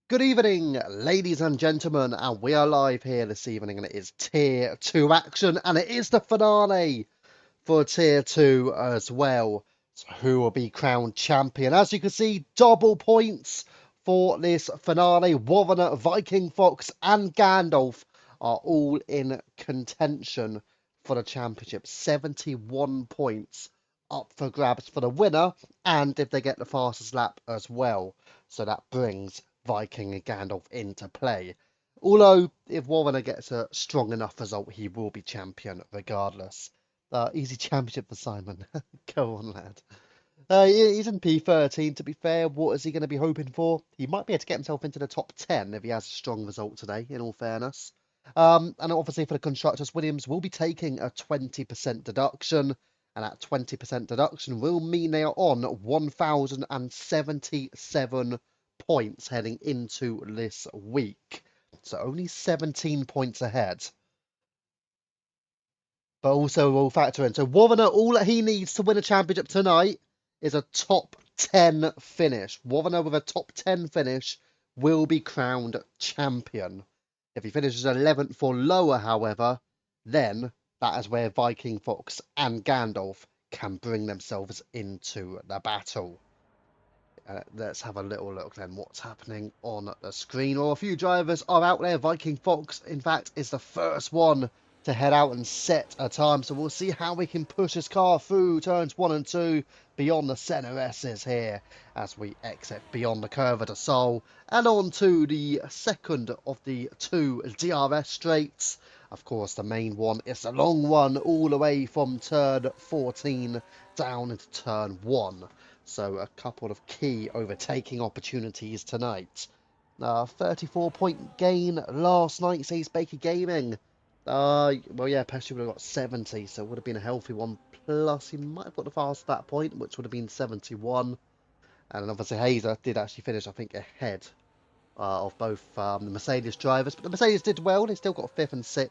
Good evening, ladies and gentlemen, and we are live here this evening, and it is Tier 2 action, and it is the finale for Tier 2 as well. So who will be crowned champion? As you can see, double points for this finale. Warrener, Viking Fox, and Gandalf are all in contention for the championship. 71 points up for grabs for the winner, and if they get the fastest lap as well. So that brings Viking and Gandalf into play. Although, if Warrener gets a strong enough result, he will be champion regardless. Easy championship for Simon. Go on, lad. He's in P13, to be fair. What is he going to be hoping for? He might be able to get himself into the top 10 if he has a strong result today, in all fairness. And obviously for the constructors, Williams will be taking a 20% deduction. And that 20% deduction will mean they are on 1,077 points heading into this week. So only 17 points ahead. But also we'll factor in. So Warrener, all that he needs to win a championship tonight is a top 10 finish. Warrener with a top 10 finish will be crowned champion. If he finishes 11th or lower, however, then that is where Viking Fox and Gandalf can bring themselves into the battle. Let's have a little look then what's happening on the screen. Well, a few drivers are out there. Viking Fox, in fact, is the first one to head out and set a time. So we'll see how we can push this car through turns 1 and 2 beyond the center S's here as we exit beyond the curve of the Soul and on to the second of the two DRS straights. Of course, the main one is the long one all the way from turn 14 down into turn 1. So a couple of key overtaking opportunities tonight. 34-point gain last night, says Baker Gaming. Well, yeah, Pesci would have got 70, so it would have been a healthy one. Plus, he might have got the fast at that point, which would have been 71. And obviously, Hazer did actually finish, I think, ahead of both the Mercedes drivers. But the Mercedes did well. They still got 5th and 6th.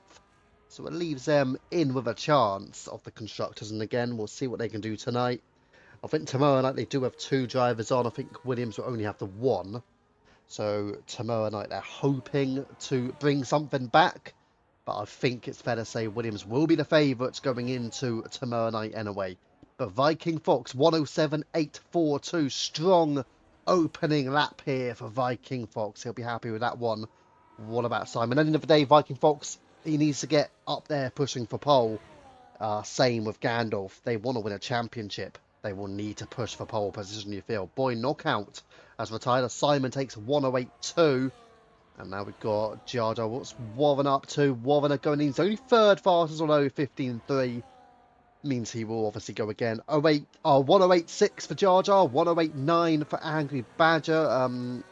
So it leaves them in with a chance of the constructors. And again, we'll see what they can do tonight. I think tomorrow night they do have 2 drivers on. I think Williams will only have the 1. So tomorrow night they're hoping to bring something back. But I think it's fair to say Williams will be the favourites going into tomorrow night anyway. But Viking Fox 107.842. Strong opening lap here for Viking Fox. He'll be happy with that one. What about Simon? At the end of the day, Viking Fox, he needs to get up there pushing for pole. Same with Gandalf. They want to win a championship. They will need to push for pole position, you feel. Boy, knockout as retired. Simon takes 108.2. And now we've got Jar Jar. What's Warren up to? Warren going in. He's only third fastest, although 15.3 means he will obviously go again. 108.6 for Jar Jar. 108.9 for Angry Badger.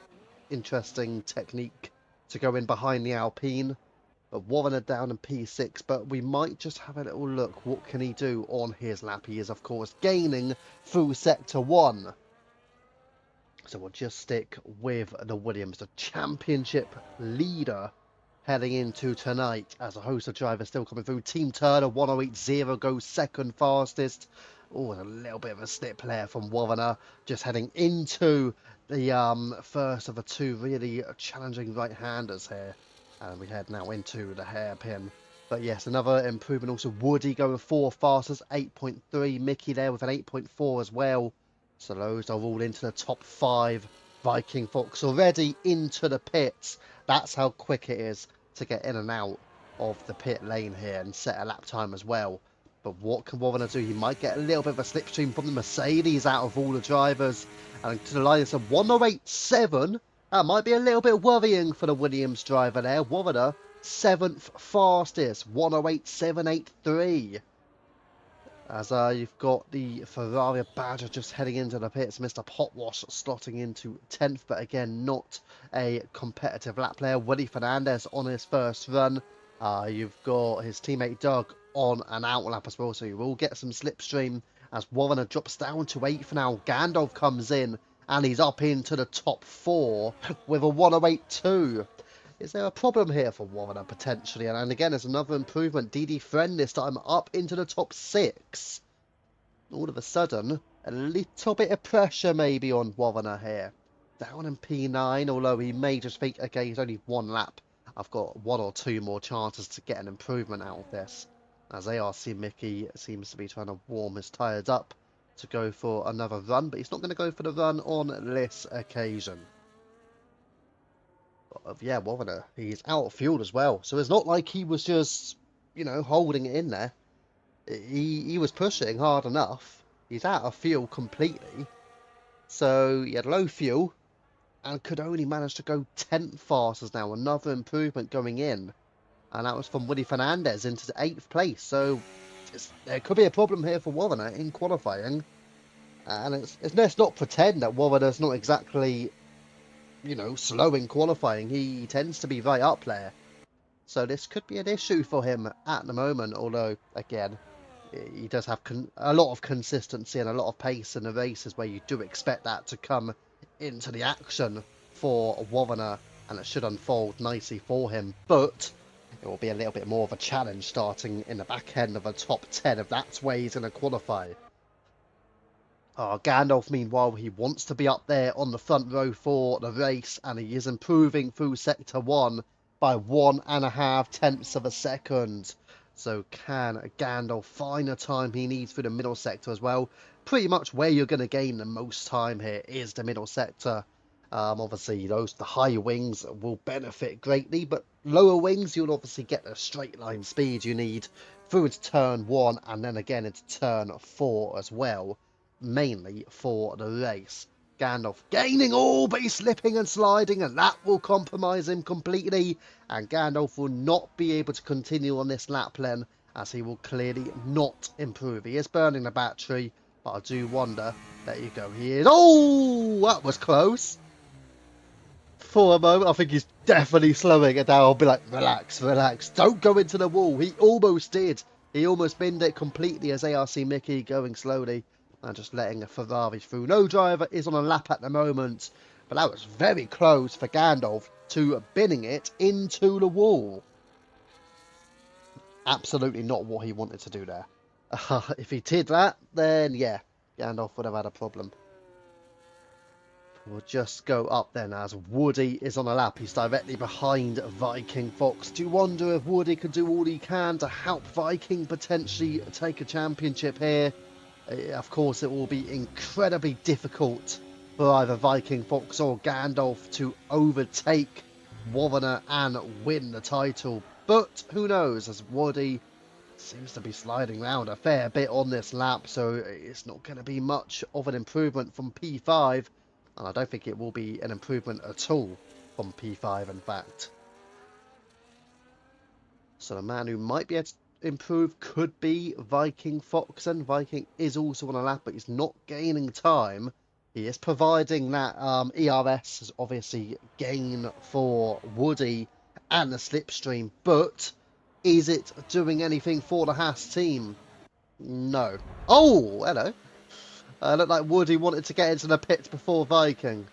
Interesting technique to go in behind the Alpine. But Warren down in P6, but we might just have a little look. What can he do on his lap? He is, of course, gaining through Sector 1. So we'll just stick with the Williams, the championship leader heading into tonight as a host of drivers still coming through. Team Turner 108.0 goes second fastest. Oh, a little bit of a slip there from Warrener, just heading into the first of the 2 really challenging right-handers here. And we head now into the hairpin. But yes, another improvement. Also, Woody going 4th fastest, 8.3. Mickey there with an 8.4 as well. So those are all into the top 5. Viking Fox already into the pits. That's how quick it is to get in and out of the pit lane here and set a lap time as well. But what can Warrener do? He might get a little bit of a slipstream from the Mercedes out of all the drivers. And to the line of 108.7. That might be a little bit worrying for the Williams driver there. Warrener, 7th fastest, 108.783. As you've got the Ferrari Badger just heading into the pits. Mr. Potwash slotting into 10th, but again, not a competitive lap player. Willie Fernandez on his first run. You've got his teammate Doug on an out lap as well, so you will get some slipstream as Warrener drops down to 8th now. Gandalf comes in and he's up into the top 4 with a 108.2. Is there a problem here for Warrener potentially? And again, there's another improvement. DD Friend this time up into the top 6. All of a sudden, a little bit of pressure maybe on Warrener here. down in P9, although he may just think, okay, he's only one lap. I've got one or two more chances to get an improvement out of this. As ARC Mickey seems to be trying to warm his tyres up to go for another run, but he's not going to go for the run on this occasion. But, yeah, Woviner, he's out of fuel as well. So it's not like he was just, you know, holding it in there. He was pushing hard enough. He's out of fuel completely. So he had low fuel and could only manage to go 10th fastest now. Another improvement going in. And that was from Woody Fernandez into the 8th place. So there could be a problem here for Woviner in qualifying. And let's not pretend that Wovina's not exactly, you know, slow in qualifying. He tends to be right up there. So this could be an issue for him at the moment. Although, again, he does have a lot of consistency and a lot of pace in the races where you do expect that to come into the action for Woviner, and it should unfold nicely for him. But it will be a little bit more of a challenge starting in the back end of a top 10 if that's where he's going to qualify. Gandalf, meanwhile, he wants to be up there on the front row for the race, and he is improving through Sector 1 by 1.5 tenths of a second. So can Gandalf find the time he needs through the middle sector as well? Pretty much where you're going to gain the most time here is the middle sector. Obviously, the high wings will benefit greatly, but lower wings, you'll obviously get the straight line speed you need through into turn 1 and then again into turn 4 as well, mainly for the race. Gandalf gaining all, but he's slipping and sliding, and that will compromise him completely, and Gandalf will not be able to continue on this lap then, as he will clearly not improve. He is burning the battery, but I do wonder. There you go, he is. Oh, that was close. For a moment, I think he's definitely slowing it down. I'll be like, relax, relax. Don't go into the wall. He almost did. He almost binned it completely as ARC Mickey going slowly and just letting a Ferrari through. No driver is on a lap at the moment, but that was very close for Gandalf to binning it into the wall. Absolutely not what he wanted to do there. If he did that, then yeah, Gandalf would have had a problem. We'll just go up then as Woody is on a lap. He's directly behind Viking Fox. Do you wonder if Woody could do all he can to help Viking potentially take a championship here? Of course, it will be incredibly difficult for either Viking Fox or Gandalf to overtake Woviner and win the title. But who knows, as Woody seems to be sliding around a fair bit on this lap, so it's not going to be much of an improvement from P5. And I don't think it will be an improvement at all from P5, in fact. So the man who might be able to improve could be Viking Foxen. Viking is also on a lap, but he's not gaining time. He is providing that ERS, is obviously gain for Woody and the slipstream. But is it doing anything for the Haas team? No. Oh, hello. Looked like Woody wanted to get into the pits before Viking.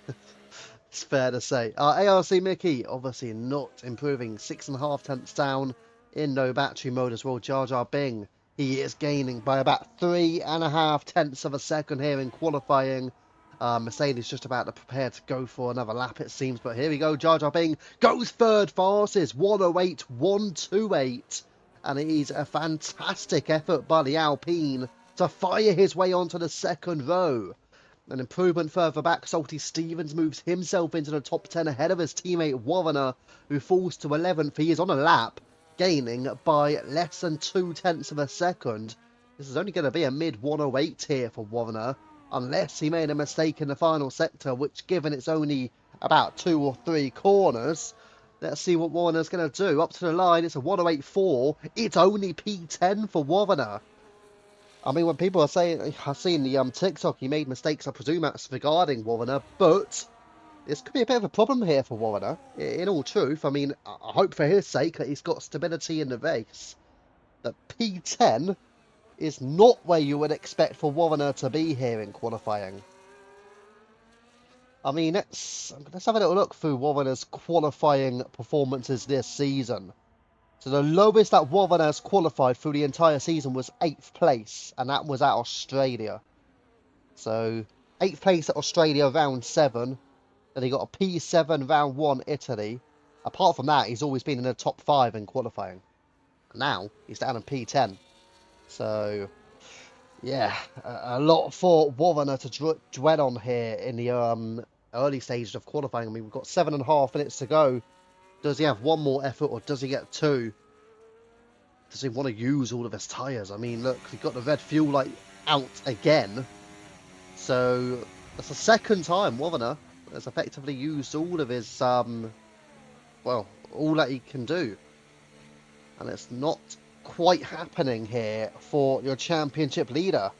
It's fair to say. ARC Mickey, obviously not improving. 6.5 tenths down in no battery mode as well. Jar Jar Bing, he is gaining by about 3.5 tenths of a second here in qualifying. Mercedes just about to prepare to go for another lap, it seems. But here we go. Jar Jar Bing goes third fastest. 108, 128. And it is a fantastic effort by the Alpine to fire his way onto the second row. An improvement further back, Salty Stevens moves himself into the top 10 ahead of his teammate Woviner, who falls to 11th. He is on a lap, gaining by less than 2 tenths of a second. This is only going to be a mid 108 here for Woviner, unless he made a mistake in the final sector, which, given it's only about 2 or 3 corners, let's see what Woviner's going to do. Up to the line, it's a 108.4. It's only P10 for Woviner. I mean, when people are saying, I've seen the TikTok, he made mistakes, I presume that's regarding Woviner, but this could be a bit of a problem here for Woviner, in all truth. I mean, I hope for his sake that he's got stability in the race. That P10 is not where you would expect for Woviner to be here in qualifying. I mean, let's have a little look through Woviner's qualifying performances this season. So the lowest that Woviner has qualified through the entire season was 8th place, and that was at Australia. So 8th place at Australia, round 7. Then he got a P7 round 1 Italy. Apart from that, he's always been in the top 5 in qualifying. Now he's down in P10. So yeah, a lot for Warner to dwell on here in the early stages of qualifying. I mean, we've got 7.5 minutes to go. Does he have one more effort, or does he get two? Does he want to use all of his tyres? I mean, look, we've got the red fuel light out again. So that's the second time Warner has effectively used all of his, well, all that he can do. And it's not quite happening here for your championship leader.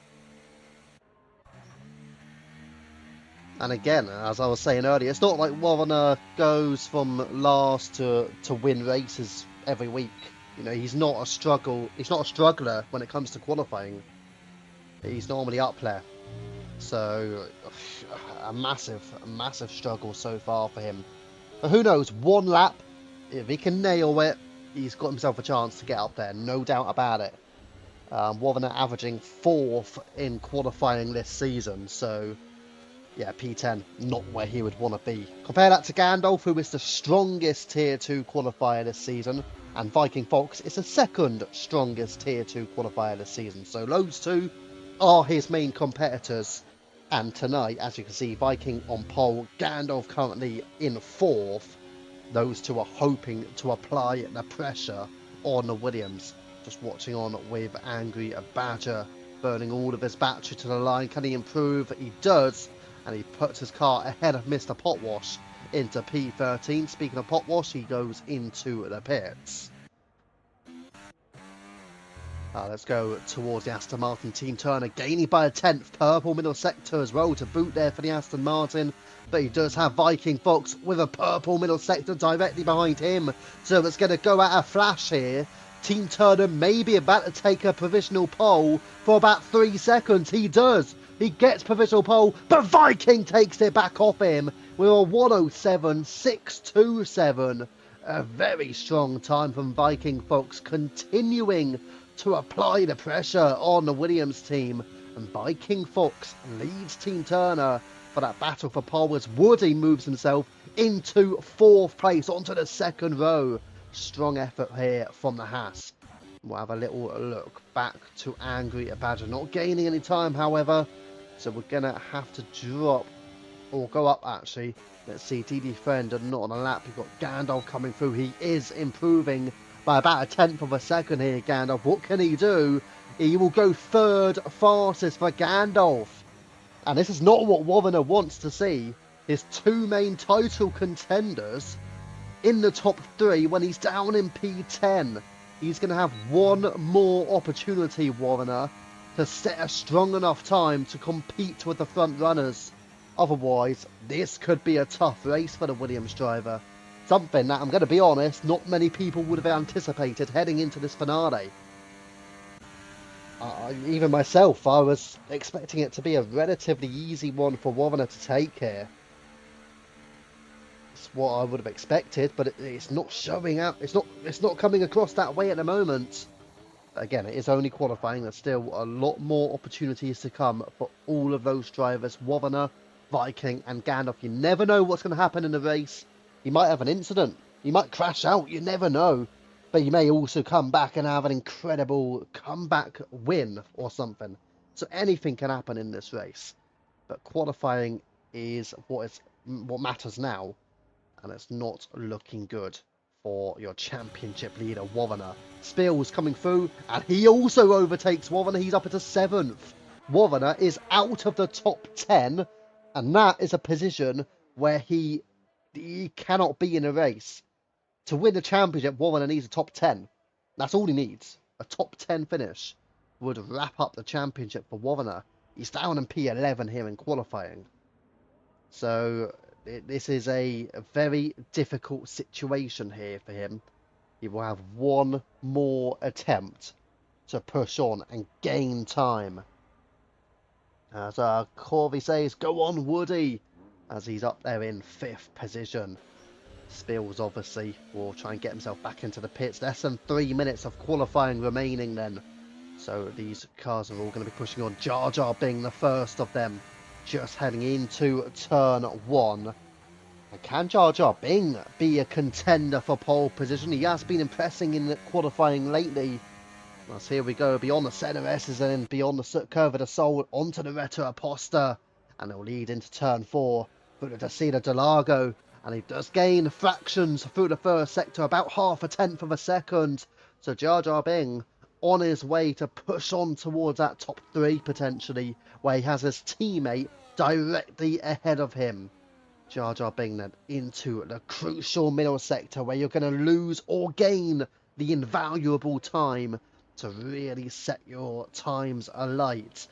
And again, as I was saying earlier, it's not like Warner goes from last to win races every week. You know, he's not a struggler when it comes to qualifying. He's normally up there. So a massive struggle so far for him. But who knows, one lap, if he can nail it, he's got himself a chance to get up there, no doubt about it. Warner averaging 4th in qualifying this season, so yeah, P10, not where he would want to be. Compare that to Gandalf, who is the strongest Tier 2 qualifier this season, and Viking Fox is the second strongest Tier 2 qualifier this season. So those two are his main competitors. And tonight, as you can see, Viking on pole, Gandalf currently in 4th. Those two are hoping to apply the pressure on the Williams. Just watching on with Angry Badger, burning all of his battery to the line. Can he improve? He does. And he puts his car ahead of Mr. Potwash into P13. Speaking of Potwash, he goes into the pits. Let's go towards the Aston Martin team. Turner gaining by a 10th. Purple middle sector as well to boot there for the Aston Martin. But he does have Viking Fox with a purple middle sector directly behind him. So it's going to go at a flash here. Team Turner may be about to take a provisional pole for about 3 seconds. He does. He gets provisional pole, but Viking takes it back off him with a 107.627. A very strong time from Viking Fox, continuing to apply the pressure on the Williams team. And Viking Fox leads Team Turner for that battle for pole as Woody moves himself into 4th place onto the 2nd row. Strong effort here from the Haas. We'll have a little look back to Angry Badger. Not gaining any time, however. So we're going to have to drop, or go up actually. Let's see, DD Friend not on a lap. You've got Gandalf coming through. He is improving by about a 10th of a second here, Gandalf. What can he do? He will go 3rd fastest for Gandalf. And this is not what Warner wants to see. His two main title contenders in the top 3 when he's down in P10. He's going to have one more opportunity, Warner, to set a strong enough time to compete with the front runners. Otherwise, this could be a tough race for the Williams driver. Something that, I'm going to be honest, not many people would have anticipated heading into this finale. Even myself, I was expecting it to be a relatively easy one for Warner to take here. It's what I would have expected, but it's not showing up. It's not coming across that way at the moment. Again, it is only qualifying. There's still a lot more opportunities to come for all of those drivers. Warner, Viking and Gandalf. You never know what's going to happen in the race. You might have an incident. You might crash out. You never know. But you may also come back and have an incredible comeback win or something. So anything can happen in this race. But qualifying is what matters now. And it's not looking good for your championship leader, Warner. Spills coming through, and he also overtakes Warner. He's up at a 7th. Warner is out of the top 10, and that is a position where he cannot be in a race. To win the championship, Warner needs a top 10. That's all he needs. A top 10 finish would wrap up the championship for Warner. He's down in P11 here in qualifying. So this is a very difficult situation here for him. He will have one more attempt to push on and gain time. As Corby says, go on Woody, as he's up there in 5th position. Spills obviously will try and get himself back into the pits. Less than 3 minutes of qualifying remaining then. So these cars are all going to be pushing on. Jar Jar being the first of them. Just heading into turn 1. And can Jar Jar Bing be a contender for pole position? He has been impressing in qualifying lately. As here we go, beyond the centre S's and then beyond the curve of the soul onto the Retro Aposta. And it'll lead into turn 4 through the Descida de Largo. And he does gain fractions through the first sector, about half a tenth of a second. So Jar Jar Bing on his way to push on towards that top 3 potentially, where he has his teammate directly ahead of him. Jar Jar Bing then into the crucial middle sector where you're going to lose or gain the invaluable time to really set your times alight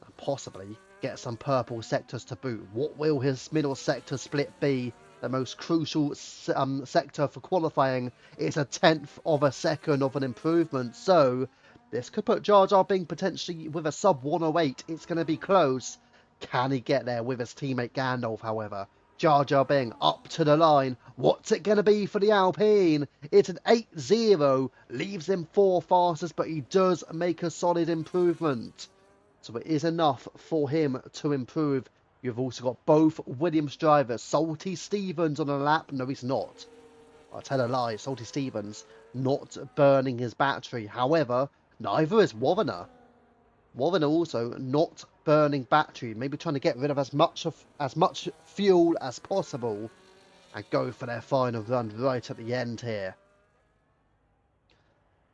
and possibly get some purple sectors to boot. What will his middle sector split be? The most crucial sector for qualifying is a tenth of a second of an improvement, so this could put Jar Jar Bing potentially with a sub 108. It's going to be close. Can he get there with his teammate Gandalf, however? Jar Jar Bing up to the line. What's it going to be for the Alpine? It's an 8-0. Leaves him 4 fastest, but he does make a solid improvement. So it is enough for him to improve. You've also got both Williams drivers. Salty Stevens on a lap. No, he's not. I tell a lie. Salty Stevens not burning his battery. However, neither is Woviner. Woviner also not burning battery. Maybe trying to get rid of as much fuel as possible and go for their final run right at the end here.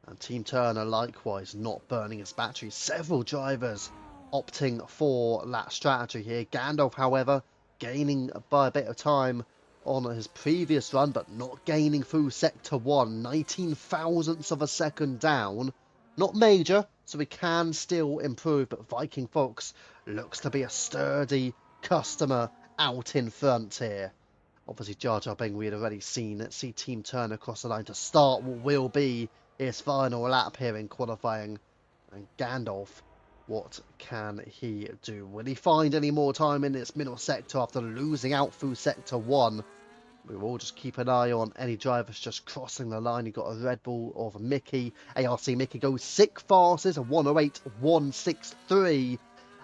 And Team Turner likewise not burning his battery. Several drivers opting for that strategy here. Gandalf, however, gaining by a bit of time on his previous run, but not gaining through Sector 1. 19 thousandths of a second down. Not major, so we can still improve, but Viking Fox looks to be a sturdy customer out in front here. Obviously, Jar Jar Bing we had already seen. Let's see Team Turner across the line to start what will be his final lap here in qualifying. And Gandalf, what can he do? Will he find any more time in this middle sector after losing out through Sector 1? We will just keep an eye on any drivers just crossing the line. You've got a Red Bull of Mickey. ARC Mickey goes 6 fastest, a 108.163.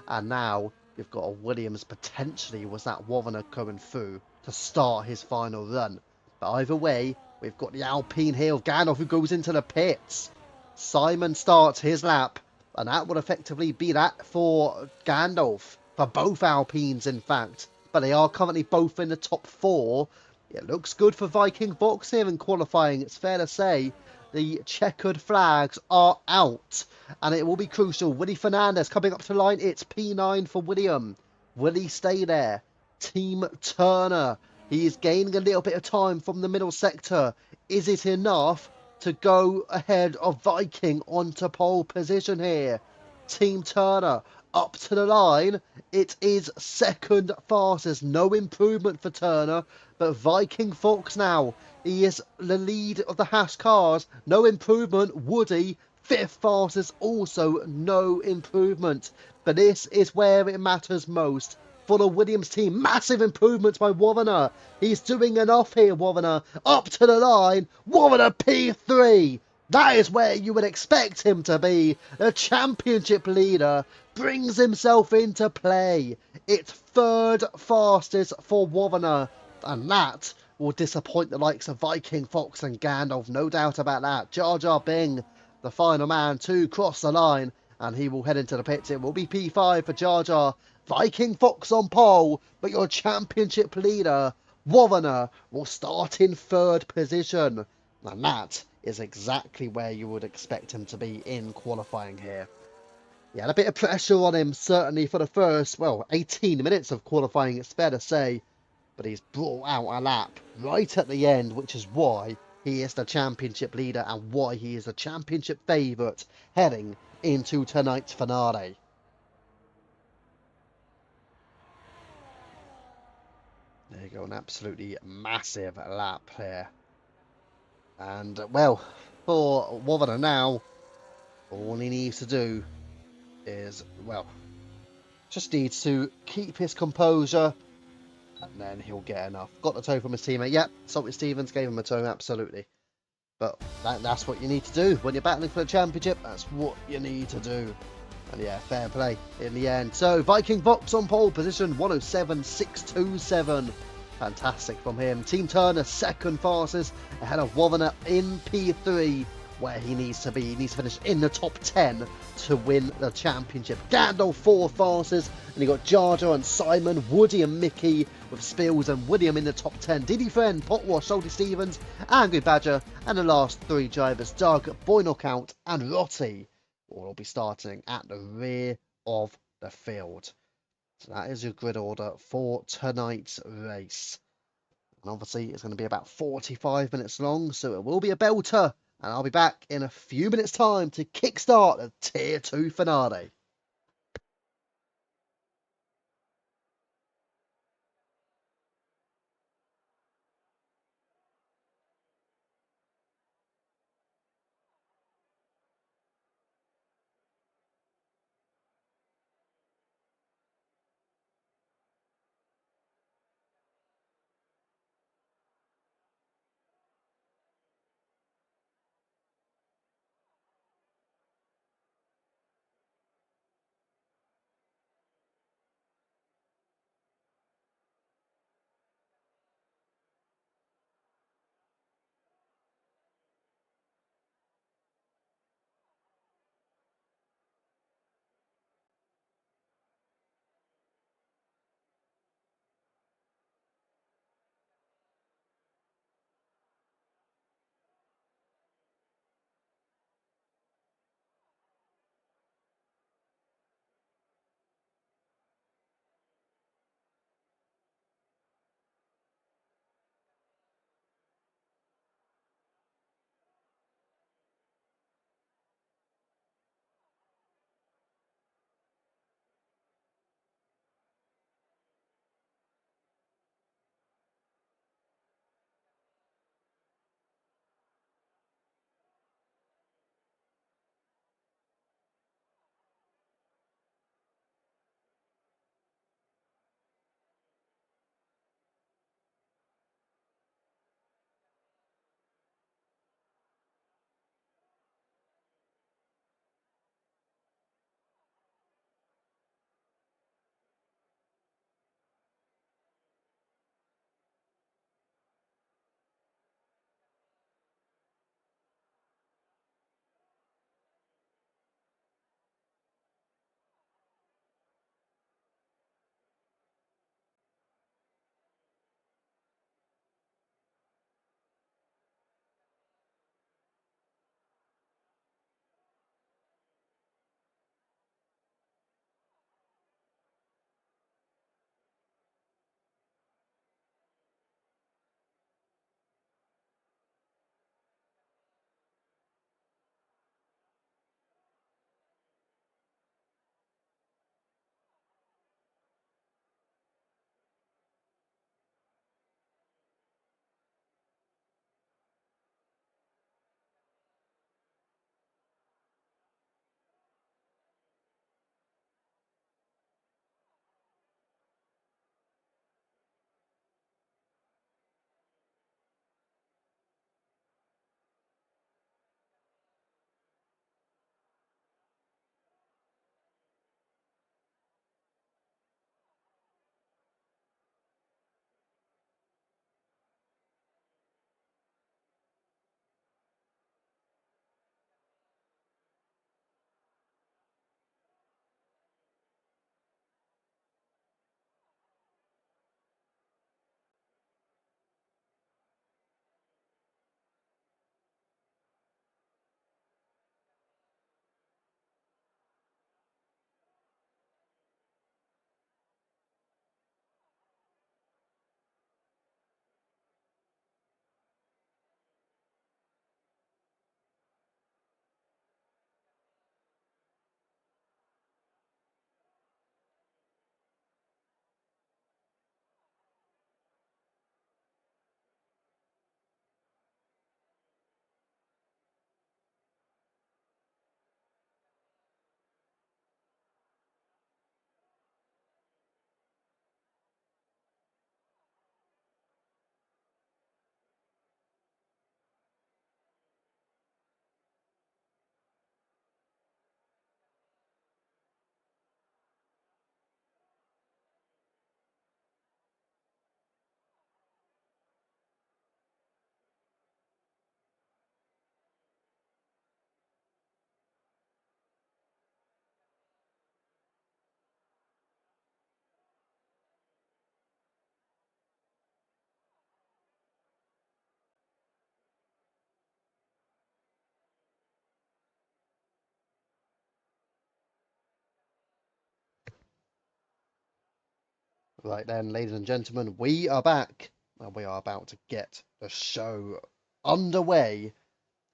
And now you've got a Williams potentially was that Woviner coming through to start his final run. But either way, we've got the Alpine here of Gandalf who goes into the pits. Simon starts his lap. And that would effectively be that for Gandalf. For both Alpines, in fact. But they are currently both in the top 4. It looks good for Viking Fox here in qualifying. It's fair to say the checkered flags are out. And it will be crucial. Willie Fernandez coming up to the line. It's P9 for William. Will he stay there? Team Turner. He is gaining a little bit of time from the middle sector. Is it enough to go ahead of Viking onto pole position here? Team Turner up to the line. It is second fastest. No improvement for Turner. But Viking Fox now. He is the lead of the Haas cars. No improvement. Woody, 5th fastest. Also no improvement. But this is where it matters most. For the Williams team, massive improvements by Woviner. He's doing enough here, Woviner. Up to the line. Woviner P3. That is where you would expect him to be. The championship leader brings himself into play. It's 3rd fastest for Woviner. And that will disappoint the likes of Viking Fox and Gandalf. No doubt about that. Jar Jar Bing, the final man to cross the line. And he will head into the pits. It will be P5 for Jar Jar. Viking Fox on pole. But your championship leader, Woviner, will start in 3rd position. And that is exactly where you would expect him to be in qualifying here. He had a bit of pressure on him, certainly for the first, 18 minutes of qualifying, it's fair to say. But he's brought out a lap right at the end, which is why he is the championship leader and why he is a championship favourite heading into tonight's finale. There you go, an absolutely massive lap here. And, for Woviner now, all he needs to do is, just needs to keep his composure, and then he'll get enough. Got the toe from his teammate. Yep, Salty Stevens gave him a toe, absolutely. But that's what you need to do. When you're battling for the championship, that's what you need to do. And yeah, fair play in the end. So, Viking Fox on pole position, 107.627. Fantastic from him. Team Turner second fastest ahead of Wovaner in P3, where he needs to be. He needs to finish in the top 10 to win the championship. Gandalf fourth fastest, and you got Jar Jar and Simon, Woody and Mickey with Spills and William in the top 10. Diddy Friend, Potwash, Salty Stevens, Angry Badger, and the last three drivers, Doug, Boy Knockout, and Lottie, will be starting at the rear of the field. So that is your grid order for tonight's race. And obviously it's going to be about 45 minutes long, so it will be a belter. And I'll be back in a few minutes' time to kickstart the Tier 2 finale. Right then, ladies and gentlemen, we are back and we are about to get the show underway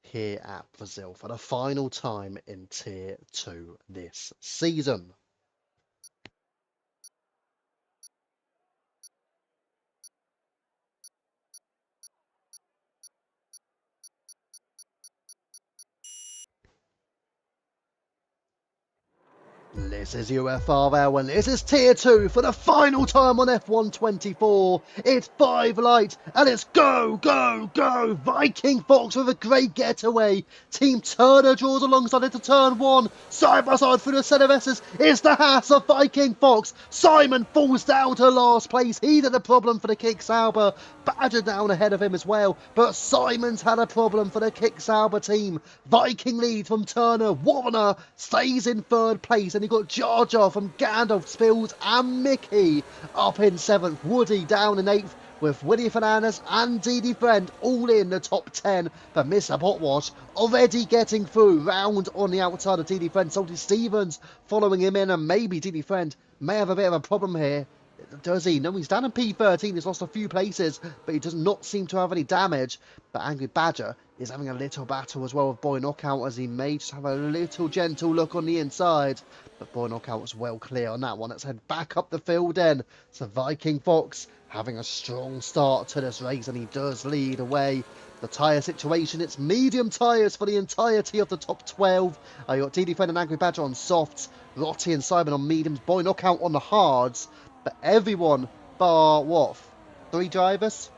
here at Brazil for the final time in Tier 2 this season. This is UFRL and this is Tier 2 for the final time on F124. It's 5 light and it's go, go, go! Viking Fox with a great getaway. Team Turner draws alongside into turn 1. Side by side through the set of S's. It's the Haas of Viking Fox. Simon falls down to last place. He had a problem for the Kick Sauber. Badger down ahead of him as well. But Simon's had a problem for the Kick Sauber team. Viking lead from Turner. Warner stays in 3rd place. And you've got Jar Jar from Gandalf, Spills and Mickey up in 7th. Woody down in 8th with Willie Fernandez and Didi Friend all in the top 10. But Mr. Potwash already getting through, round on the outside of Didi Friend. Salty Stevens following him in, and maybe Didi Friend may have a bit of a problem here. Does he? No, he's down in P13. He's lost a few places, but he does not seem to have any damage. But Angry Badger is having a little battle as well with Boy Knockout, as he may just have a little gentle look on the inside. But Boy Knockout was well clear on that one. Let's head back up the field then. So Viking Fox having a strong start to this race, and he does lead away. The tyre situation, it's medium tyres for the entirety of the top 12. You got TD Friend and Angry Badger on softs, Lottie and Simon on mediums, Boy Knockout on the hards. But everyone bar what? 3 drivers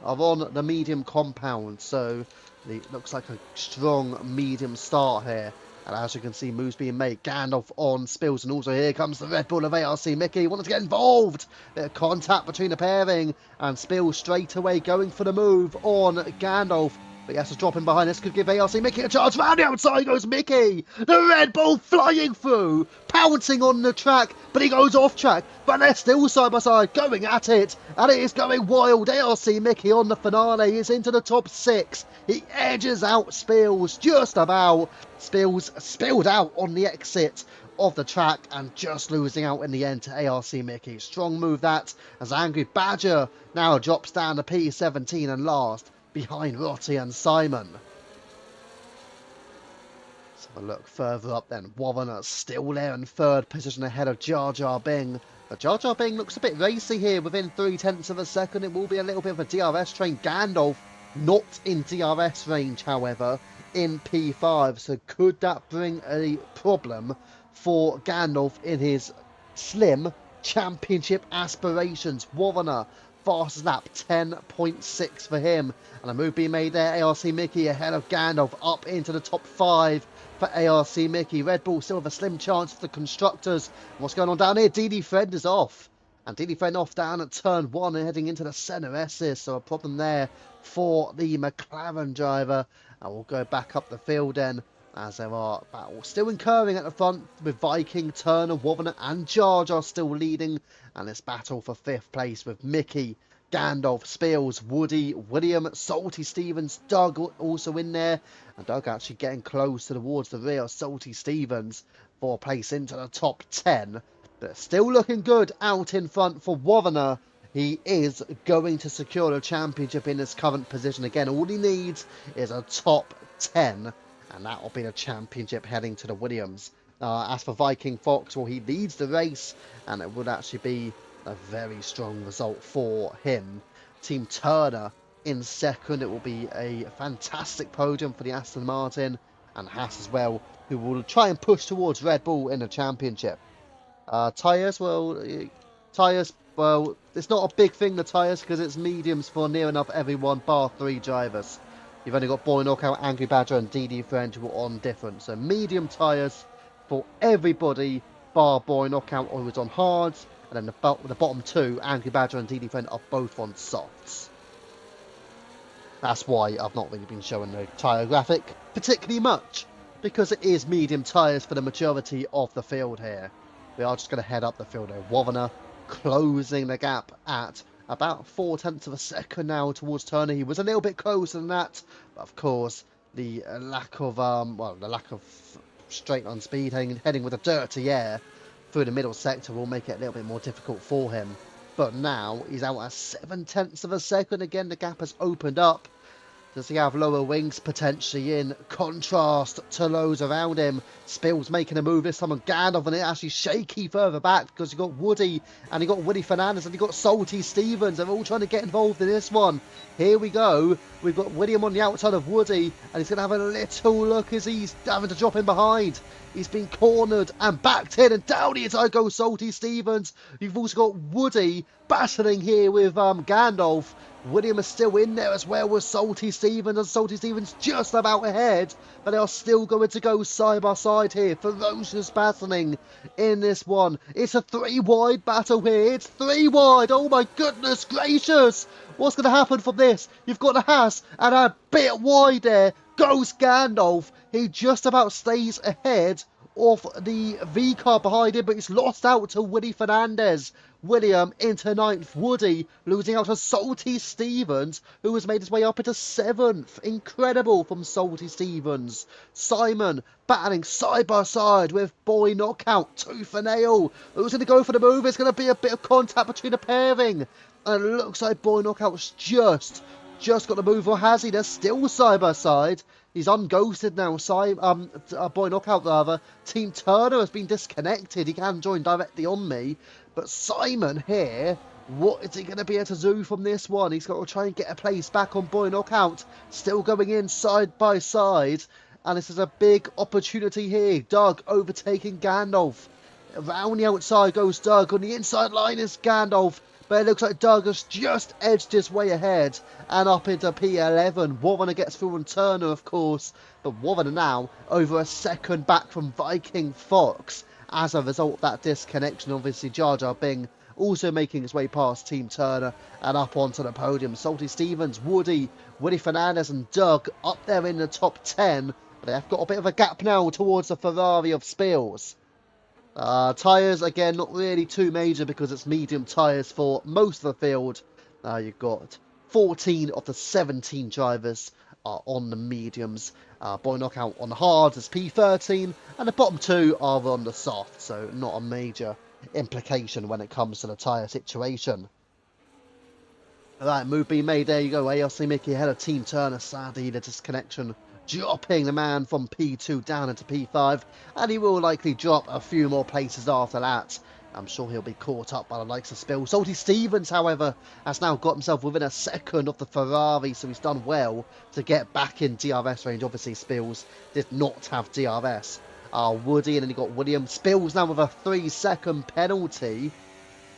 are on the medium compound. So it looks like a strong medium start here. And as you can see, moves being made. Gandalf on Spills, and also here comes the Red Bull of ARC Mickey. Wanted to get involved. Bit of contact between the pairing, and Spills straight away going for the move on Gandalf. But he has to drop him behind. This could give ARC Mickey a chance. Round the outside goes Mickey. The Red Bull flying through, pouncing on the track, but he goes off track. But they're still side by side, going at it. And it is going wild. ARC Mickey on the finale is into the top 6. He edges out Spills just about. Spills spilled out on the exit of the track and just losing out in the end to ARC Mickey. Strong move that, as Angry Badger now drops down to P17 and last, behind Rotti and Simon. Let's have a look further up then. Warner still there in 3rd position ahead of Jar Jar Bing. But Jar Jar Bing looks a bit racy here within 0.3 of a second. It will be a little bit of a DRS train. Gandalf not in DRS range, however, in P5. So could that bring a problem for Gandalf in his slim championship aspirations? Warner fastest lap, 10.6 for him. And a move being made there. ARC Mickey ahead of Gandalf up into the top 5 for ARC Mickey. Red Bull still have a slim chance for the constructors. What's going on down here? DD Friend is off. And DD Friend off down at turn 1 and heading into the centre S's. So a problem there for the McLaren driver. And we'll go back up the field then, as there are battles still incurring at the front with Viking, Turner, Wovner and Jar Jar still leading. And this battle for 5th place with Mickey, Gandalf, Spills, Woody, William, Salty Stevens, Doug also in there. And Doug actually getting close towards the rear of Salty Stevens for a place into the top 10. But still looking good out in front for Wovner. He is going to secure the championship in his current position. Again, all he needs is a top 10. And that will be the championship heading to the Williams. As for Viking Fox, well, he leads the race, and it would actually be a very strong result for him. Team Turner in 2nd. It will be a fantastic podium for the Aston Martin, and Haas as well, who will try and push towards Red Bull in the championship. Tyres, well, it's not a big thing, the tyres, because it's mediums for near enough everyone, bar 3 drivers. You've only got Boy Knockout, Angry Badger and DD Friend who are on different. So medium tyres for everybody, bar Boy Knockout, who is on hards. And then the bottom 2, Angry Badger and DD Friend, are both on softs. That's why I've not really been showing the tyre graphic particularly much, because it is medium tyres for the majority of the field here. We are just going to head up the field here. Wovner closing the gap at about 0.4 of a second now towards Turner. He was a little bit closer than that, but of course the lack of straight on speed, heading with a dirty air through the middle sector will make it a little bit more difficult for him. but now he's out at 7/10 of a second. Again, the gap has opened up. Does he have lower wings potentially in contrast to those around him? Spills making a move this time on Gandalf, and it actually shaky further back because you got Woody and you got Woody Fernandez and you got Salty Stevens. They're all trying to get involved in this one. Here we go. We've got William on the outside of Woody, and he's going to have a little look as he's having to drop in behind. He's been cornered and backed in, and down the inside goes Salty Stevens. You've also got Woody battling here with Gandalf. William is still in there as well with Salty Stevens, and Salty Stevens just about ahead, but they are still going to go side by side here. Ferocious battling in this one. It's a 3-wide battle here. It's 3 wide. Oh my goodness gracious. What's going to happen from this? You've got the Haas, and a bit wide there goes Gandalf. He just about stays ahead of the V car behind him, but he's lost out to Woody Fernandez. William into 9th. Woody losing out to Salty Stevens, who has made his way up into 7th. Incredible from Salty Stevens. Simon battling side by side with Boy Knockout, tooth and nail. Who's going to go for the move? It's going to be a bit of contact between the pairing. And it looks like Boy Knockout's just got the move, or has he? They're still side by side. He's unghosted now. Boy Knockout rather. Team Turner has been disconnected. He can join directly on me. But Simon here, what is he going to be able to do from this one? He's got to try and get a place back on Boy Knockout. Still going in side by side. And this is a big opportunity here. Doug overtaking Gandalf. Around the outside goes Doug. On the inside line is Gandalf. But it looks like Doug has just edged his way ahead and up into P11. Warner gets through on Turner, of course. But Warner now over a second back from Viking Fox. As a result of that disconnection, obviously Jar Jar Bing also making his way past Team Turner and up onto the podium. Salty Stevens, Woody Fernandez and Doug up there in the top 10. But they have got a bit of a gap now towards the Ferrari of Spills. Tyres, again, not really too major because it's medium tyres for most of the field. You've got 14 of the 17 drivers are on the mediums. Boy Knockout on the hards is P13, and the bottom 2 are on the soft, so not a major implication when it comes to the tyre situation. Right, move being made. There you go. ARC Mickey ahead of Team Turner. Sadly, the disconnection dropping the man from P2 down into P5, and he will likely drop a few more places after that. I'm sure he'll be caught up by the likes of Spill. Salty Stevens, however, has now got himself within a second of the Ferrari, so he's done well to get back in DRS range. Obviously, Spills did not have DRS. Woody, and then you got William. Spills now with a 3-second penalty.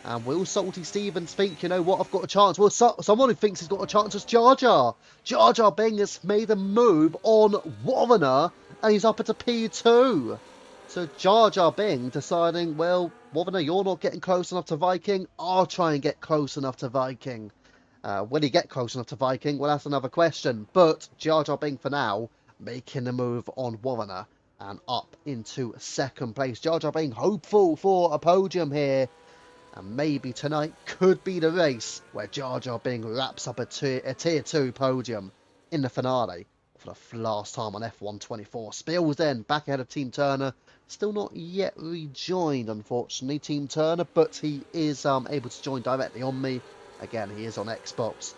And will Salty Stevens think, you know what, I've got a chance? Well, someone who thinks he's got a chance is Jar Jar. Jar Jar Bing has made a move on Warner, and he's up into P2. So Jar Jar Bing deciding, well, Warner, you're not getting close enough to Viking. I'll try and get close enough to Viking. Will he get close enough to Viking? Well, that's another question. But Jar Jar Bing, for now, making the move on Warner and up into 2nd place. Jar Jar Bing hopeful for a podium here. And maybe tonight could be the race where Jar Jar Bing wraps up a tier 2 podium in the finale for the last time on F1 24. Spills then back ahead of Team Turner. Still not yet rejoined, unfortunately, Team Turner, but he is able to join directly on me. Again, he is on Xbox.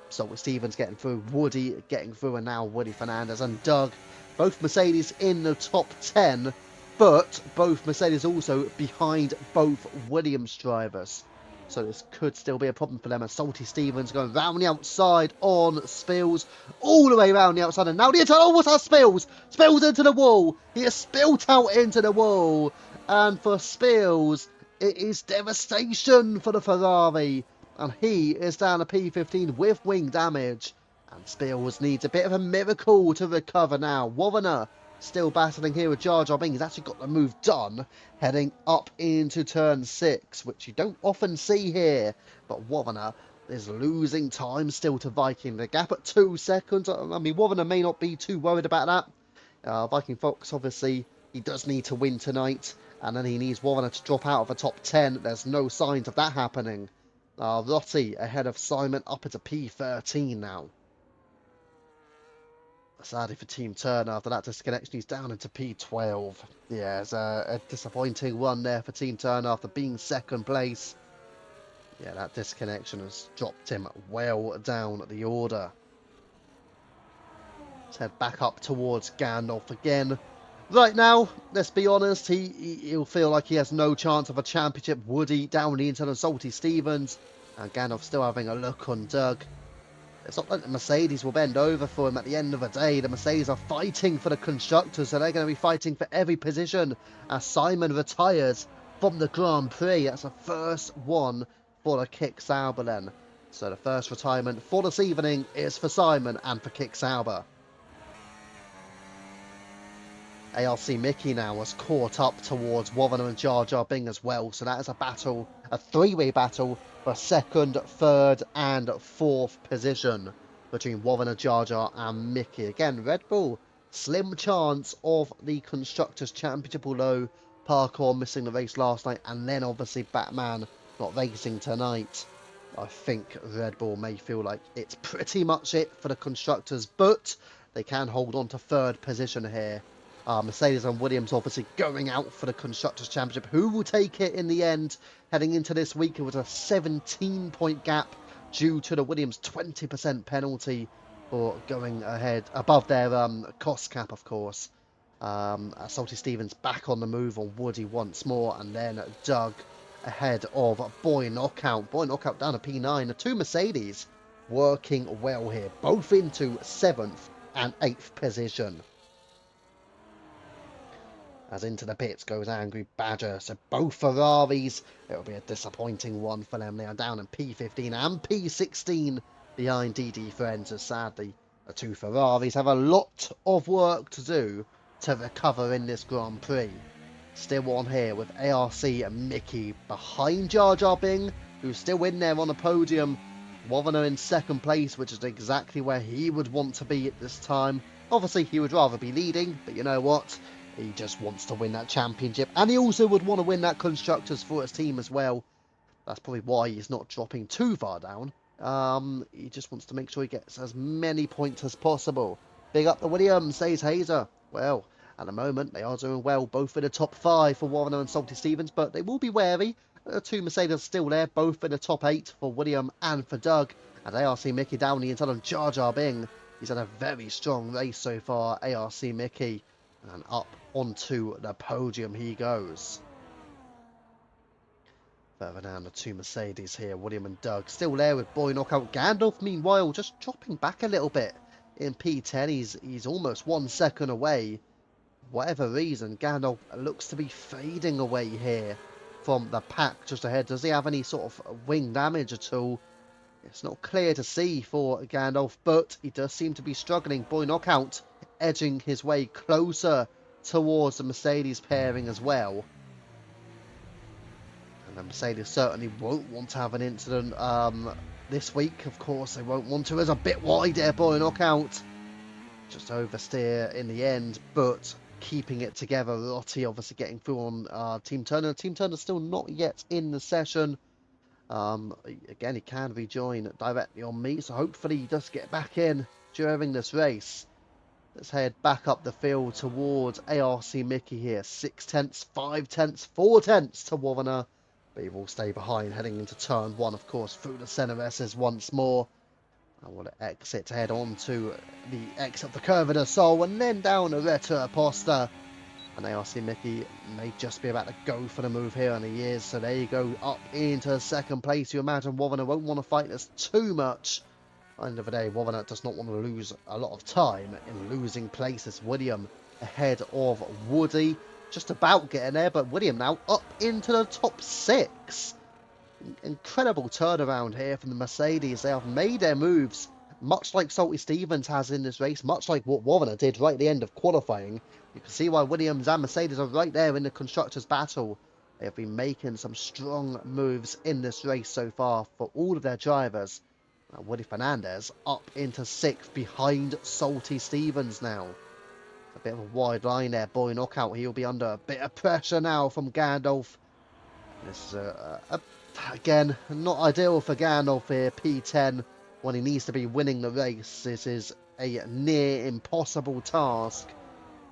So with Stevens getting through, Woody getting through, and now Woody Fernandez and Doug. Both Mercedes in the top 10. But both Mercedes also behind both Williams drivers. So this could still be a problem for them. And Salty Stevens going round the outside on Spills. All the way around the outside. And now the inside. Oh, what's that? Spills? Spills into the wall. He has spilt out into the wall. And for Spills, it is devastation for the Ferrari. And he is down to P15 with wing damage. And Spills needs a bit of a miracle to recover now. Warner still battling here with Jar Jar Bing. He's actually got the move done, heading up into turn 6, which you don't often see here. But Warner is losing time still to Viking. The gap at 2 seconds. I mean, Warner may not be too worried about that. Viking Fox, obviously, he does need to win tonight. And then he needs Warner to drop out of the top 10. There's no signs of that happening. Rotti ahead of Simon up into P13 now. Sadly for Team Turner, after that disconnection, he's down into P12. Yeah, it's a disappointing one there for Team Turner after being 2nd place. Yeah, that disconnection has dropped him well down the order. Let's head back up towards Gandalf again. Right now, let's be honest, he'll feel like he has no chance of a championship. Woody, Downey, and Salty Stevens. And Gandalf still having a look on Doug. It's not like the Mercedes will bend over for him at the end of the day. The Mercedes are fighting for the constructors, so they're going to be fighting for every position as Simon retires from the Grand Prix. That's the first one for the Kick Sauber then. So the first retirement for this evening is for Simon and for Kick Sauber. ARC Mickey now has caught up towards Wovana and Jar Jar Bing as well. So that is a battle, a three-way battle for second, third and fourth position between Wovana, Jar Jar and Mickey. Again, Red Bull, slim chance of the Constructors' Championship, although Parkour missing the race last night and then obviously Batman not racing tonight. I think Red Bull may feel like it's pretty much it for the Constructors, but they can hold on to third position here. Mercedes and Williams obviously going out for the Constructors' Championship. Who will take it in the end? Heading into this week, it was a 17-point gap due to the Williams 20% penalty for going ahead above their cost cap, of course. Salty Stevens back on the move on Woody once more, and then Doug ahead of Boy Knockout. Boy Knockout down to P9. The two Mercedes working well here, both into 7th and 8th position. As into the pits goes Angry Badger. So both Ferraris, it'll be a disappointing one for them. They are down in P15 and P16 behind DD Friends. So sadly, the two Ferraris have a lot of work to do to recover in this Grand Prix. Still on here with ARC and Mickey behind Jar Jar Bing, who's still in there on the podium. Wovana in second place, which is exactly where he would want to be at this time. Obviously, he would rather be leading, but you know what? He just wants to win that championship. And he also would want to win that Constructors for his team as well. That's probably why he's not dropping too far down. He just wants to make sure he gets as many points as possible. Big up the Williams, says Hazer. Well, at the moment, they are doing well, both in the top 5 for Warner and Salty Stevens, but they will be wary. The two Mercedes are still there, both in the top 8 for William and for Doug. And ARC Mickey Downey and on Jar Jar Bing. He's had a very strong race so far, ARC Mickey. And up onto the podium he goes. Further down, the two Mercedes here, William and Doug. Still there with Boy Knockout. Gandalf, meanwhile, just dropping back a little bit in P10. He's almost 1 second away. Whatever reason, Gandalf looks to be fading away here from the pack just ahead. Does he have any sort of wing damage at all? It's not clear to see for Gandalf, but he does seem to be struggling. Boy Knockout edging his way closer towards the Mercedes pairing as well. And the Mercedes certainly won't want to have an incident this week. Of course, they won't want to. There's a bit wide there, Boy Knockout. Just oversteer in the end, but keeping it together. Lottie obviously getting through on Team Turner. Team Turner still not yet in the session. Again, he can rejoin directly on me, so hopefully he does get back in during this race. Let's head back up the field towards ARC Mickey here. 6 tenths, 5 tenths, 4 tenths to Wovana. But he will stay behind heading into turn 1, of course, through the centre S's once more. I want to exit to head on to the exit of the Curve of the Soul and then down the Reta Aposta. And ARC Mickey may just be about to go for the move here, and he is. So there you go, up into second place. You imagine Wovana won't want to fight this too much. At the end of the day, Wovana does not want to lose a lot of time in losing places. William ahead of Woody. Just about getting there, but William now up into the top 6. Incredible turnaround here from the Mercedes. They have made their moves, much like Salty Stevens has in this race, much like what Wovana did right at the end of qualifying. You can see why Williams and Mercedes are right there in the Constructors' battle. They have been making some strong moves in this race so far for all of their drivers. Woody Fernandez up into 6th behind Salty Stevens now. A bit of a wide line there, Boy Knockout. He'll be under a bit of pressure now from Gandalf. This is again, not ideal for Gandalf here, P10, when he needs to be winning the race. This is a near impossible task.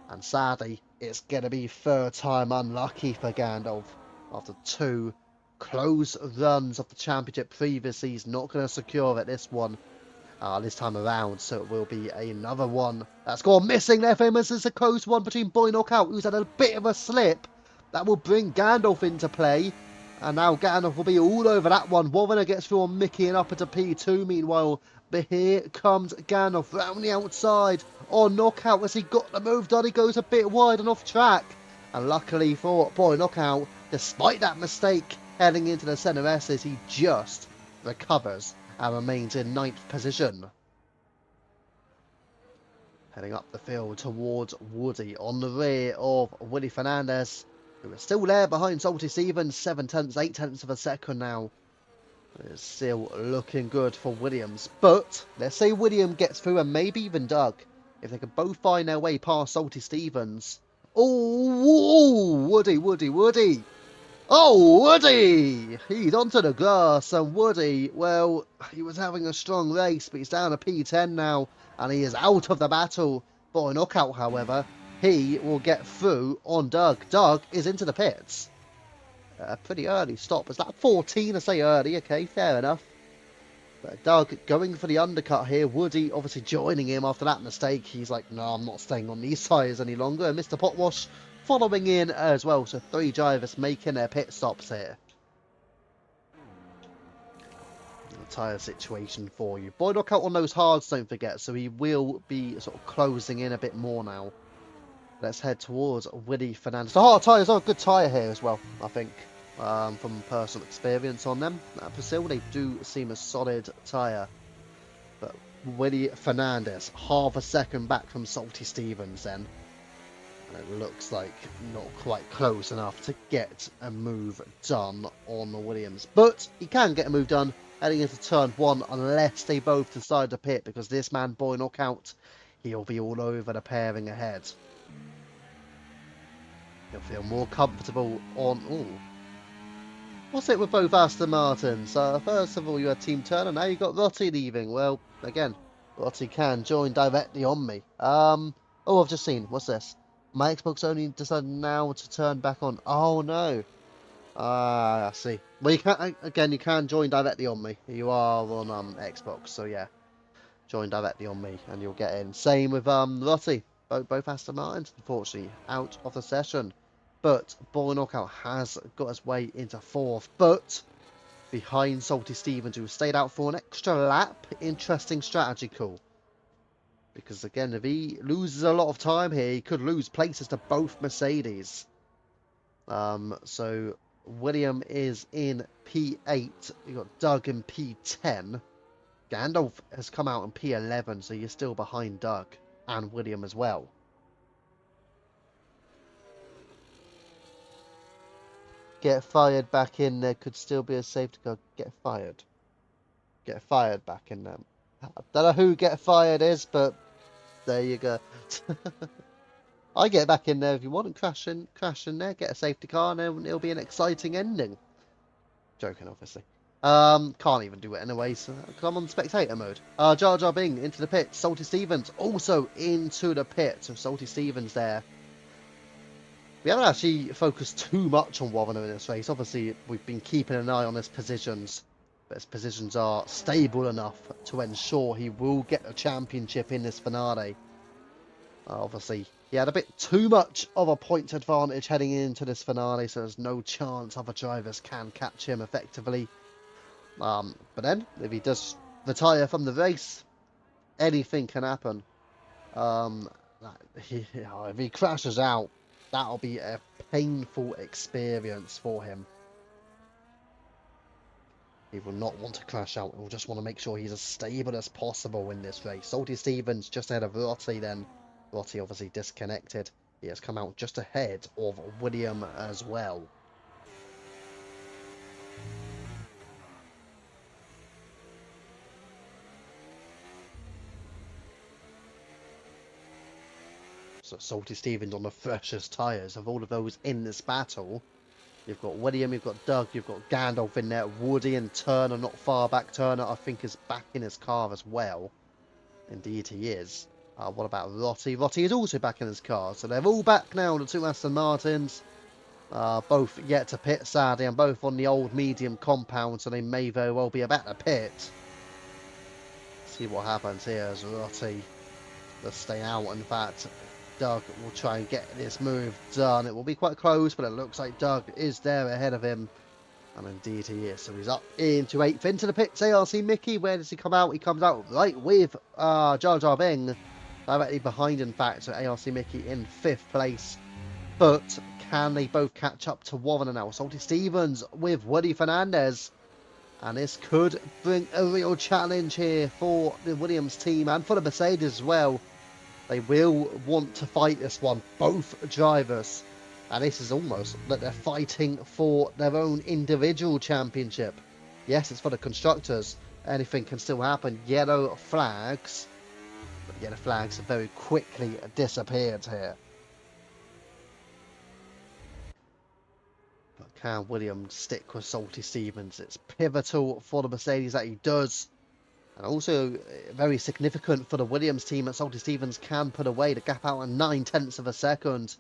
And sadly, it's going to be third time unlucky for Gandalf after 2 close runs of the championship previously. He's not going to secure it this one. This time around, so it will be another one that's gone missing there. Famous is a close one between Boy Knockout, who's had a bit of a slip. That will bring Gandalf into play, and now Gandalf will be all over that one. Warner gets through on Mickey and up into P2 meanwhile, but here comes Gandalf round the outside on Knockout. As he got the move done, he goes a bit wide and off track, and luckily for Boy Knockout, despite that mistake heading into the centre S's, he just recovers and remains in 9th position. Heading up the field towards Woody on the rear of Willie Fernandez, who is still there behind Salty Stevens, 7/10, 8/10 of a second now. It's still looking good for Williams, but let's say William gets through and maybe even Doug. If they can both find their way past Salty Stevens. Oh, Woody! Oh, Woody! He's onto the grass, and Woody, well, he was having a strong race, but he's down to P10 now, and he is out of the battle. For a knockout, however, he will get through on Doug. Doug is into the pits. Pretty early stop. Is that 14? I say early, okay, fair enough. But Doug going for the undercut here. Woody obviously joining him after that mistake. He's like, no, I'm not staying on these tyres any longer. And Mr. Potwash following in as well. So 3 drivers making their pit stops here. The tyre situation for you. Boy Knockout on those hards, don't forget. So he will be sort of closing in a bit more now. Let's head towards Willie Fernandez. The hard tyres are a good tyre here as well, I think. From personal experience on them. At Brazil, they do seem a solid tyre. But Willie Fernandez, half a second back from Salty Stevens then. And it looks like not quite close enough to get a move done on Williams. But he can get a move done heading into turn 1 unless they both decide to pit. Because this man, Boy Knockout, he'll be all over the pairing ahead. He'll feel more comfortable on... Ooh. What's it with both Aston Martins? First of all, you had Team Turner, now you got Rotti leaving. Well, again, Rotti can join directly on me. Oh, I've just seen. What's this? My Xbox only decided now to turn back on. Oh, no. I see. Well, you can again, you can join directly on me. You are on Xbox, so yeah. Join directly on me, and you'll get in. Same with Rotti. Both Aston Martins, unfortunately, out of the session. But Boy Knockout has got his way into 4th, but behind Salty Stevens, who stayed out for an extra lap. Interesting strategy call. Because again, if he loses a lot of time here, he could lose places to both Mercedes. So William is in P8. You've got Doug in P10. Gandalf has come out in P11, so you're still behind Doug and William as well. Get fired back in there. Could still be a safety car. Get fired. Get fired back in there. I don't know who get fired is, but there you go. I get back in there if you want and crash in there. Get a safety car and it'll be an exciting ending. Joking, obviously. Can't even do it anyway, so I'm on spectator mode. Jar Jar Bing into the pit. Salty Stevens also into the pit. So Salty Stevens there. We haven't actually focused too much on Wavner in this race. Obviously, we've been keeping an eye on his positions. But his positions are stable enough to ensure he will get a championship in this finale. Obviously, he had a bit too much of a point advantage heading into this finale. So there's no chance other drivers can catch him effectively. But then, if he does retire from the race, anything can happen. If he crashes out, that'll be a painful experience for him. He will not want to crash out. He'll just want to make sure he's as stable as possible in this race. Salty Stevens just ahead of Rotti then. Rotti obviously disconnected. He has come out just ahead of William as well. So Salty Stevens on the freshest tyres of all of those in this battle. You've got William, you've got Doug, you've got Gandalf in there, Woody and Turner not far back. Turner, I think, is back in his car as well. Indeed, he is. What about Rotti? Rotti is also back in his car. So they're all back now, the 2 Aston Martins. Both yet to pit, sadly, and both on the old medium compound, so they may very well be about to pit. See what happens here as Rotty does stay out. In fact, Doug will try and get this move done. It will be quite close, but it looks like Doug is there ahead of him. And indeed he is. So he's up into 8th, into the pits. ARC Mickey, where does he come out? He comes out right with Jar Jar Bing, directly behind, in fact. So ARC Mickey in 5th place. But can they both catch up to Warren now? Salty Stevens with Woody Fernandez. And this could bring a real challenge here for the Williams team and for the Mercedes as well. They will want to fight this one, both drivers. And this is almost that they're fighting for their own individual championship. Yes, it's for the constructors. Anything can still happen. Yellow flags. But the yellow flags have very quickly disappeared here. But can Williams stick with Salty Stevens? It's pivotal for the Mercedes that he does. And also very significant for the Williams team that Salty Stevens can put away the gap out at 9/10 of a second.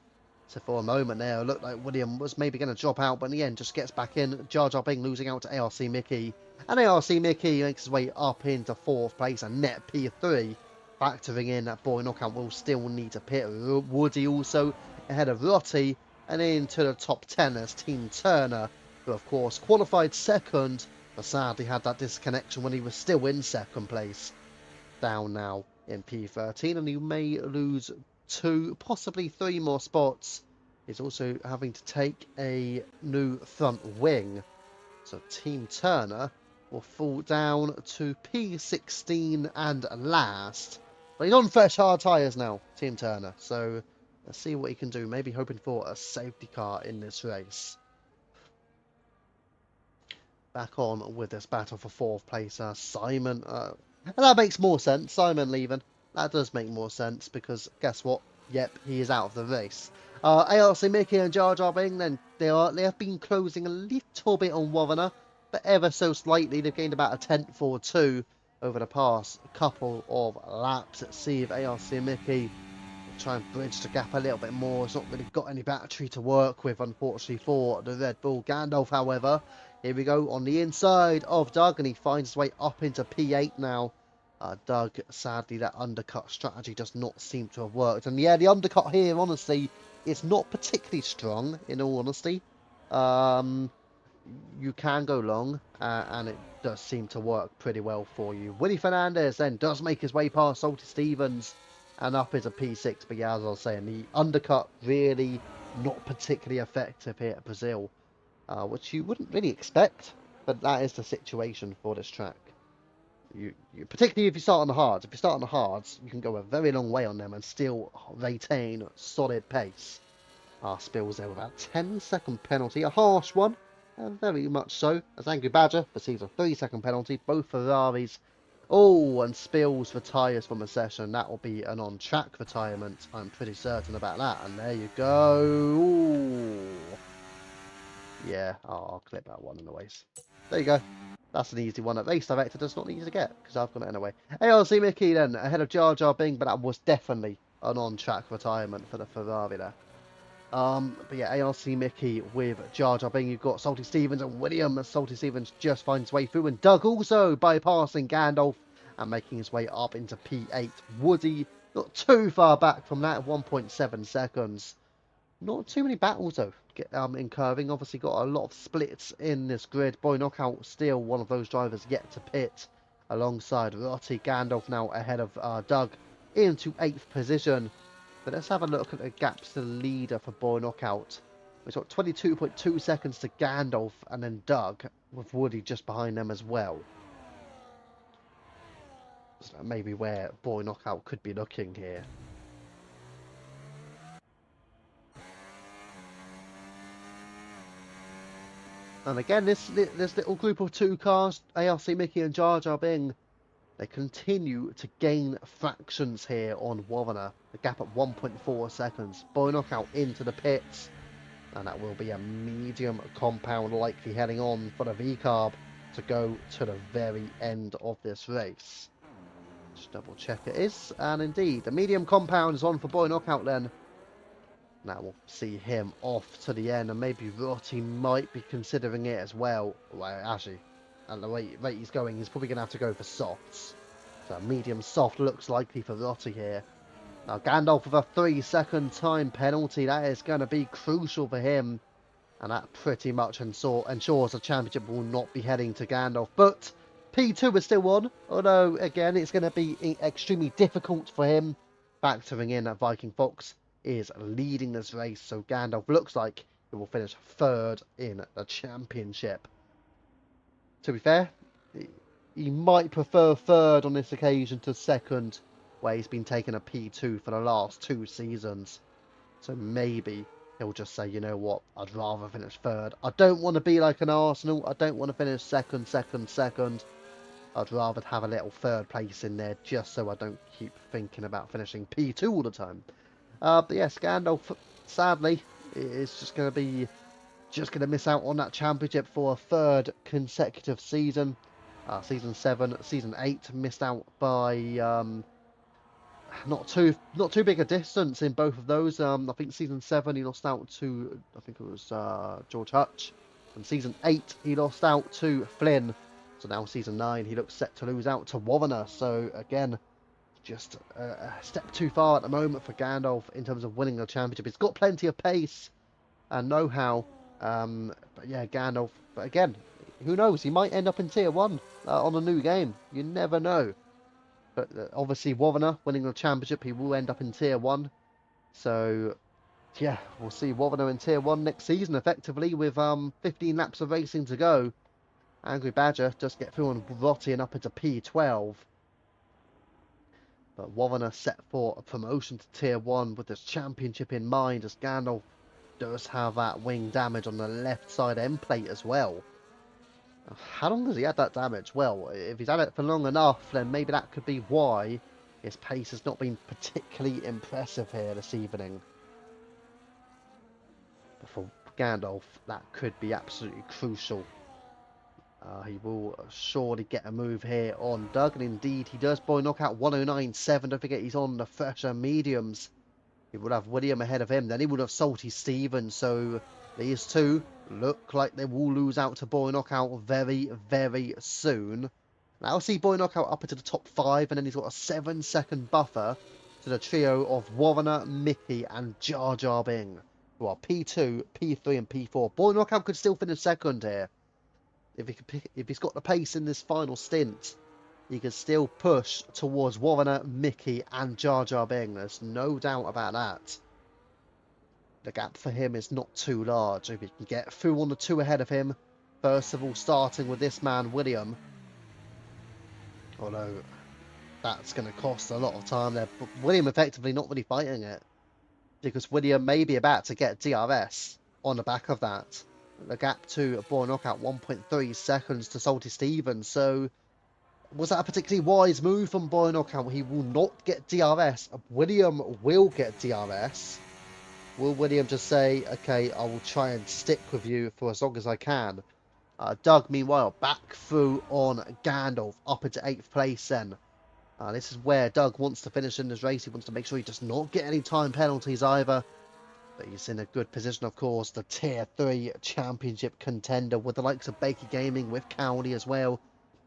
So for a moment there, it looked like William was maybe going to drop out, but in the end just gets back in. Jar Jar Bing losing out to ARC Mickey. And ARC Mickey makes his way up into 4th place, a net P3. Factoring in that Boy Knockout will still need to pit. Woody also ahead of Rotty. And into the top 10 as Team Turner, who of course qualified 2nd. But sadly had that disconnection when he was still in 2nd place. Down now in P13, and he may lose 2, possibly 3 more spots. He's also having to take a new front wing. So Team Turner will fall down to P16 and last. But he's on fresh hard tyres now, Team Turner. So let's see what he can do. Maybe hoping for a safety car in this race. Back on with this battle for 4th place, Simon. And that makes more sense. Simon leaving. That does make more sense because guess what? Yep, he is out of the race. ARC Mickey and Jar Jar Bing, then they have been closing a little bit on Warner, but ever so slightly. They've gained about a 10th or 2 over the past couple of laps. Let's see if ARC Mickey will try and bridge the gap a little bit more. It's not really got any battery to work with, unfortunately, for the Red Bull. Gandalf, however, here we go on the inside of Doug, and he finds his way up into P8 now. Doug, sadly, that undercut strategy does not seem to have worked. And yeah, the undercut here, honestly, is not particularly strong, in all honesty. You can go long, and it does seem to work pretty well for you. Willie Fernandez then does make his way past Salty Stevens and up into P6. But yeah, as I was saying, the undercut really not particularly effective here at Brazil. Which you wouldn't really expect, but that is the situation for this track. You particularly if you start on the hards. If you start on the hards, you can go a very long way on them and still retain solid pace. Spills there with a 10-second penalty, a harsh one, very much so, as Angry Badger receives a 3-second penalty. Both Ferraris. Oh, and Spills retires from the session. That will be an on-track retirement. I'm pretty certain about that. And there you go. Ooh. Yeah, I'll clip that one anyways. There you go. That's an easy one that Race Director does not need to get, because I've got it anyway. ARC Mickey then, ahead of Jar Jar Bing, but that was definitely an on-track retirement for the Ferrari there. But yeah, ARC Mickey with Jar Jar Bing. You've got Salty Stevens and William. Salty Stevens just finds his way through, and Doug also bypassing Gandalf and making his way up into P8. Woody not too far back from that, 1.7 seconds. Not too many battles though. In curving, obviously got a lot of splits in this grid. Boy Knockout still one of those drivers yet to pit alongside Rotty. Gandalf now ahead of Doug into 8th position. But let's have a look at the gaps to the leader for Boy Knockout. We've got 22.2 seconds to Gandalf and then Doug, with Woody just behind them as well. So that may be where Boy Knockout could be looking here. And again, this little group of 2 cars, ARC Mickey and Jar Jar Bing, they continue to gain fractions here on Warner. The gap at 1.4 seconds. Boy Knockout into the pits. And that will be a medium compound likely heading on for the V-Carb to go to the very end of this race. Just double check it is. And indeed, the medium compound is on for Boy Knockout then. Now we'll see him off to the end, and maybe Rotti might be considering it as well. Well, actually, at the rate he's going, he's probably going to have to go for softs. So medium soft looks likely for Rotti here. Now Gandalf with a 3-second time penalty. That is going to be crucial for him. And that pretty much ensures the championship will not be heading to Gandalf. But P2 is still on. Although, again, it's going to be extremely difficult for him. Factoring in that Viking Fox is leading this race. So Gandalf looks like he will finish third in the championship. To be fair, he might prefer third on this occasion to second, where he's been taking a P2 for the last 2 seasons. So maybe he'll just say, you know what, I'd rather finish third. I don't want to be like an Arsenal. I don't want to finish second. I'd rather have a little third place in there just so I don't keep thinking about finishing P2 all the time. But yes, Gandalf, sadly, is just going to miss out on that championship for a third consecutive season. Season 7, Season 8 missed out by not too big a distance in both of those. I think Season 7 he lost out to, I think it was George Hutch. And Season 8 he lost out to Flynn. So now Season 9 he looks set to lose out to Wavener. So again, just a step too far at the moment for Gandalf in terms of winning the championship. He's got plenty of pace and know-how. But yeah, Gandalf. But again, who knows? He might end up in Tier 1 on a new game. You never know. But obviously, Wavener winning the championship, he will end up in Tier 1. So, yeah, we'll see Wavener in Tier 1 next season, effectively, with 15 laps of racing to go. Angry Badger just get through on Rotti and up into P12. But Wavener set for a promotion to Tier 1 with this championship in mind, as Gandalf does have that wing damage on the left side end plate as well. How long has he had that damage? Well, if he's had it for long enough, then maybe that could be why his pace has not been particularly impressive here this evening. But for Gandalf, that could be absolutely crucial. He will surely get a move here on Doug, and indeed he does. Boy knockout 109.7. Don't forget he's on the fresher mediums. He would have William ahead of him. Then he would have Salty Stevens. So these two look like they will lose out to Boy Knockout very, very soon. Now see Boy Knockout up into the top 5, and then he's got a 7-second buffer to the trio of Wavener, Mickey, and Jar Jar Bing, who are P2, P3, and P4. Boy Knockout could still finish second here. If he's got the pace in this final stint, he can still push towards Wavener, Mickey, and Jar Jar Bing. There's no doubt about that. The gap for him is not too large. If he can get through on the 2 ahead of him, first of all starting with this man, William. Although that's going to cost a lot of time there. But William effectively not really fighting it, because William may be about to get DRS on the back of that. The gap to Boy Knockout 1.3 seconds to Salty Stevens. So was that a particularly wise move from Boy Knockout? He will not get DRS. William will get DRS. Will William just say, okay, I will try and stick with you for as long as I can? Doug, meanwhile, back through on Gandalf, up into 8th place then. This is where Doug wants to finish in this race. He wants to make sure he does not get any time penalties either. But he's in a good position, of course. The Tier 3 Championship contender with the likes of Baker Gaming, with Cowley as well.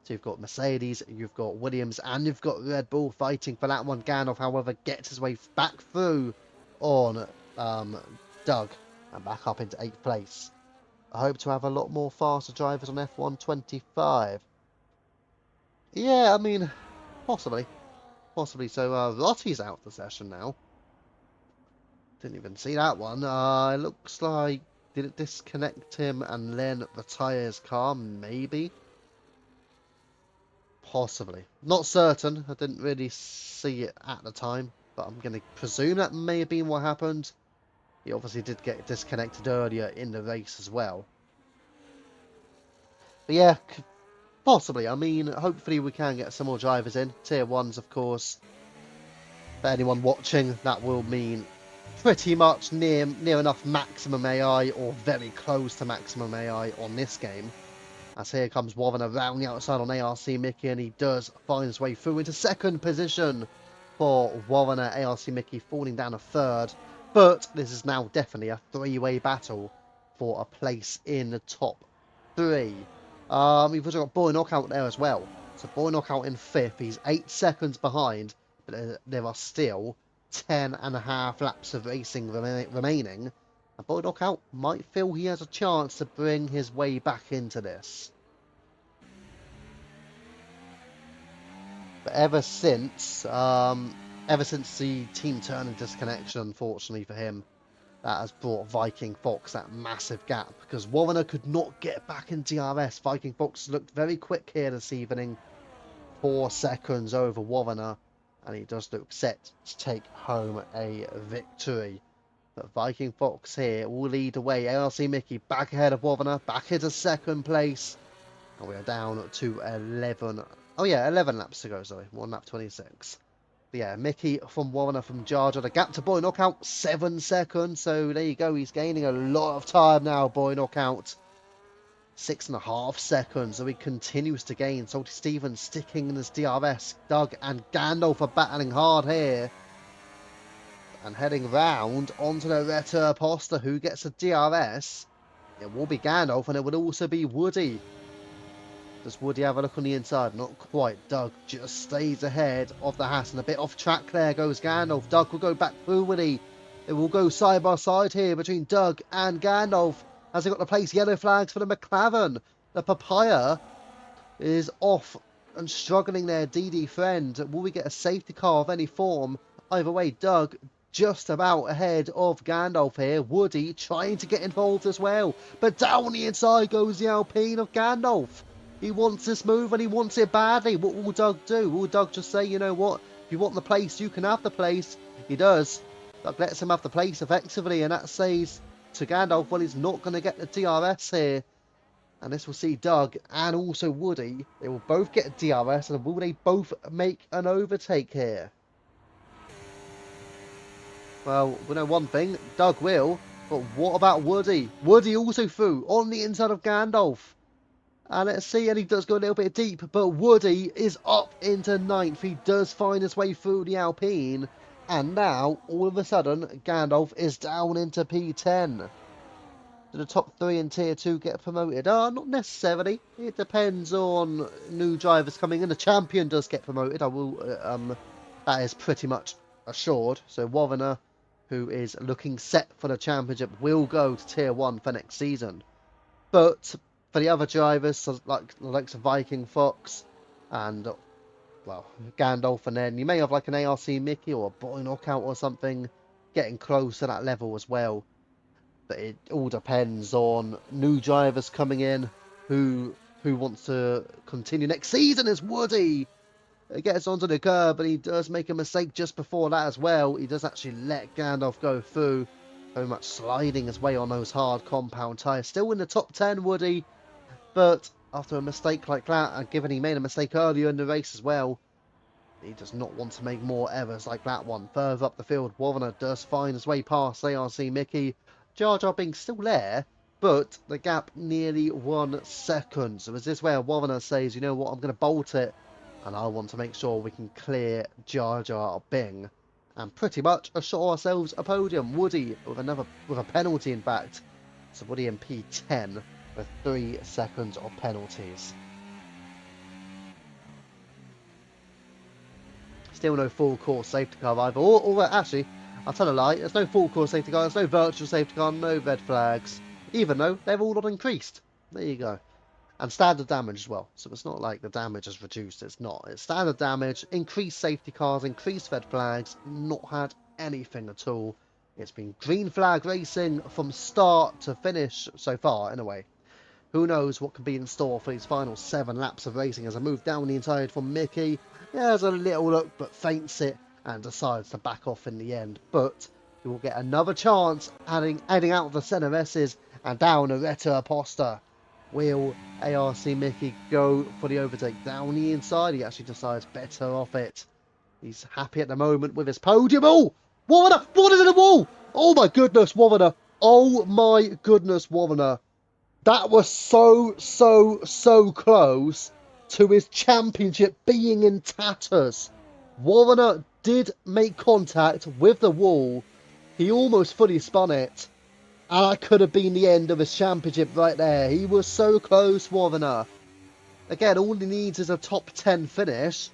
So you've got Mercedes, you've got Williams, and you've got Red Bull fighting for that one. Gandalf, however, gets his way back through on Doug and back up into 8th place. I hope to have a lot more faster drivers on F1 25. Yeah, I mean, possibly. So Rotti's out of the session now. Didn't even see that one. It looks like, did it disconnect him and then retire his car? Maybe. Possibly. Not certain. I didn't really see it at the time, but I'm going to presume that may have been what happened. He obviously did get disconnected earlier in the race as well. But yeah, possibly. I mean, hopefully we can get some more drivers in. Tier 1s, of course. For anyone watching, that will mean pretty much near enough maximum AI, or very close to maximum AI on this game. As here comes Wavener around the outside on ARC Mickey, and he does find his way through into 2nd position for Wavener. ARC Mickey falling down to 3rd. But this is now definitely a three-way battle for a place in the top three. We've also got Boy Knockout there as well. So Boy Knockout in 5th. He's 8 seconds behind, but there are still 10.5 laps of racing remaining. And Boy Knockout might feel he has a chance to bring his way back into this. But ever since the Team Turner disconnection, unfortunately for him, that has brought Viking Fox that massive gap, because Warner could not get back in DRS. Viking Fox looked very quick here this evening, 4 seconds over Warner, and he does look set to take home a victory. But Viking Fox here will lead the way. ARC Mickey back ahead of Warner, back into 2nd place, and we are down to 11. Oh yeah, 11 laps to go, sorry, 1 lap 26. Yeah, Mickey from Warner from Jar Jar. The gap to Boy Knockout, 7 seconds. So there you go. He's gaining a lot of time now, Boy Knockout. 6.5 seconds. So he continues to gain. Salty Stevens sticking in his DRS. Doug and Gandalf are battling hard here. And heading round onto the Retta Aposta. Who gets a DRS? It will be Gandalf, and it will also be Woody. Does Woody have a look on the inside? Not quite. Doug just stays ahead of the Haas, and a bit off track there goes Gandalf. Doug will go back through Woody. It will go side by side here between Doug and Gandalf as they got to place yellow flags for the McLaren. The Papaya is off and struggling there. DD friend. Will we get a safety car of any form? Either way, Doug just about ahead of Gandalf here. Woody trying to get involved as well. But down the inside goes the Alpine of Gandalf. He wants this move and he wants it badly. What will Doug do? Will Doug just say, you know what? If you want the place, you can have the place. He does. Doug lets him have the place effectively, and that says to Gandalf, well, he's not going to get the DRS here. And this will see Doug and also Woody. They will both get DRS, and will they both make an overtake here? Well, we know one thing. Doug will. But what about Woody? Woody also through on the inside of Gandalf. And let's see, and he does go a little bit deep, but Woody is up into 9th. He does find his way through the Alpine. And now, all of a sudden, Gandalf is down into P10. Do the top 3 in Tier 2 get promoted? Not necessarily. It depends on new drivers coming in. The champion does get promoted. That is pretty much assured. So Warner, who is looking set for the championship, will go to Tier 1 for next season. But for the other drivers, like the likes of Viking Fox and, well, Gandalf, and then you may have like an ARC Mickey or a Boy Knockout or something getting close to that level as well. But it all depends on new drivers coming in who wants to continue next season. Is Woody. It gets onto the curb, but he does make a mistake just before that as well. He does actually let Gandalf go through, very much sliding his way on those hard compound tyres. Still in the top 10, Woody. But after a mistake like that, and given he made a mistake earlier in the race as well, he does not want to make more errors like that one. Further up the field, Warner does find his way past ARC Mickey. Jar Jar being still there, but the gap nearly 1 second. So is this where Warner says, you know what, I'm going to bolt it, and I want to make sure we can clear Jar Jar Bing and pretty much assure ourselves a podium. Woody with a penalty, in fact. So Woody in P10 with 3 seconds of penalties. Still no full course safety car either. Or actually, I'll tell a lie. There's no full course safety car. There's no virtual safety car. No red flags. Even though they're all on increased. There you go. And standard damage as well. So it's not like the damage is reduced. It's not. It's standard damage, increased safety cars, increased red flags. Not had anything at all. It's been green flag racing from start to finish so far, in a way. Who knows what can be in store for these final 7 laps of racing as I move down the inside from Mickey. He has a little look, but feints it and decides to back off in the end. But he will get another chance heading out of the centre S's and down a Retta Aposta. Will ARC Mickey go for the overtake down the inside? He actually decides better off it. He's happy at the moment with his podium. Oh! Warner! Warner's in the wall! Oh my goodness, Warner! Oh my goodness, Warner! That was so close to his championship being in tatters. Warner did make contact with the wall, He almost fully spun it. And that could have been the end of his championship right there. He was so close, Woviner. Again, all he needs is a top 10 finish.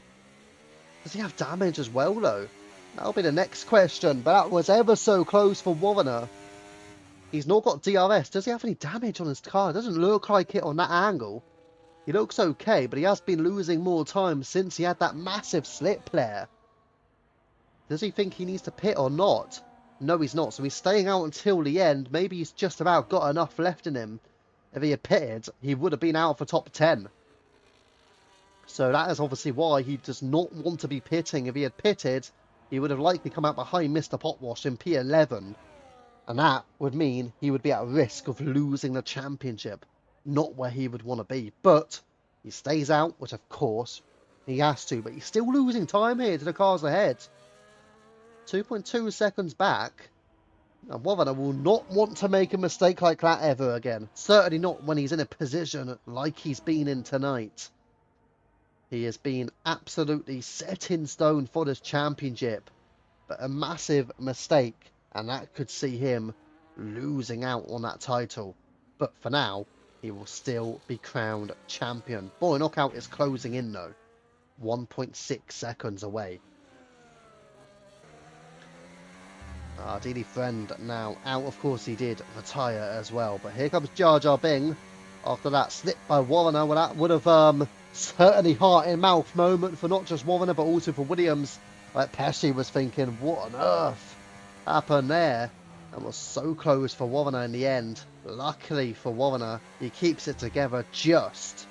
Does he have damage as well, though? That'll be the next question. But that was ever so close for Woviner. He's not got DRS. Does he have any damage on his car? It doesn't look like it on that angle. He looks okay, but he has been losing more time since he had that massive slip there. Does he think he needs to pit or not? No, he's not. So he's staying out until the end. Maybe he's just about got enough left in him. If he had pitted, he would have been out for top 10. So that is obviously why he does not want to be pitting. If he had pitted, he would have likely come out behind Mr. Potwash in P11. And that would mean he would be at risk of losing the championship. Not where he would want to be. But he stays out, which of course he has to. But he's still losing time here to the cars ahead. 2.2 seconds back. And Woviner will not want to make a mistake like that ever again. Certainly not when he's in a position like he's been in tonight. He has been absolutely set in stone for this championship. But a massive mistake, and that could see him losing out on that title. But for now, he will still be crowned champion. Boy Knockout is closing in though. 1.6 seconds away. Our dearly friend now out. Of course he did retire as well. But here comes Jar Jar Bing. After that slip by Woviner. Well, that would have certainly heart in mouth moment for not just Woviner but also for Williams. Like Pesci was thinking, what on earth happened there? And was so close for Woviner in the end. Luckily for Woviner, he keeps it together just.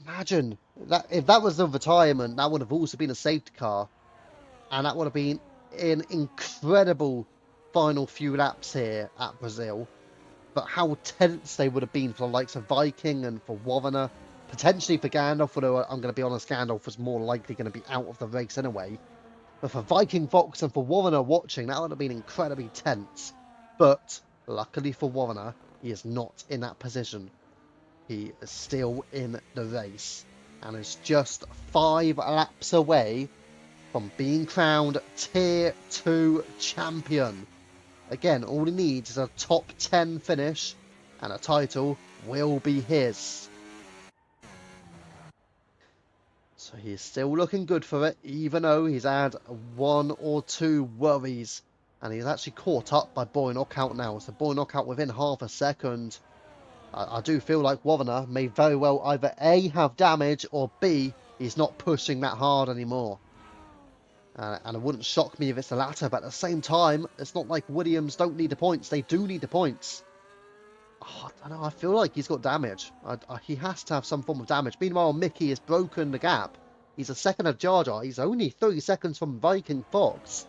Imagine that if that was the retirement, that would have also been a safety car. And that would have been an incredible final few laps here at Brazil. But how tense they would have been for the likes of Viking and for Woviner. Potentially for Gandalf, although I'm going to be honest, Gandalf was more likely going to be out of the race anyway. But for Viking Fox and for Woviner watching, that would have been incredibly tense. But luckily for Woviner, he is not in that position. He is still in the race and is just 5 laps away from being crowned Tier 2 champion. Again, all he needs is a top 10 finish and a title will be his. So he's still looking good for it, even though he's had 1 or 2 worries. And he's actually caught up by Boy Knockout now. So Boy Knockout within half a second. I do feel like Woviner may very well either A, have damage, or B, he's not pushing that hard anymore. And it wouldn't shock me if it's the latter, but at the same time, it's not like Williams don't need the points. They do need the points. Oh, I don't know, I feel like he's got damage. He has to have some form of damage. Meanwhile, Mickey has broken the gap. He's a second of Jar Jar. He's only 30 seconds from Viking Fox.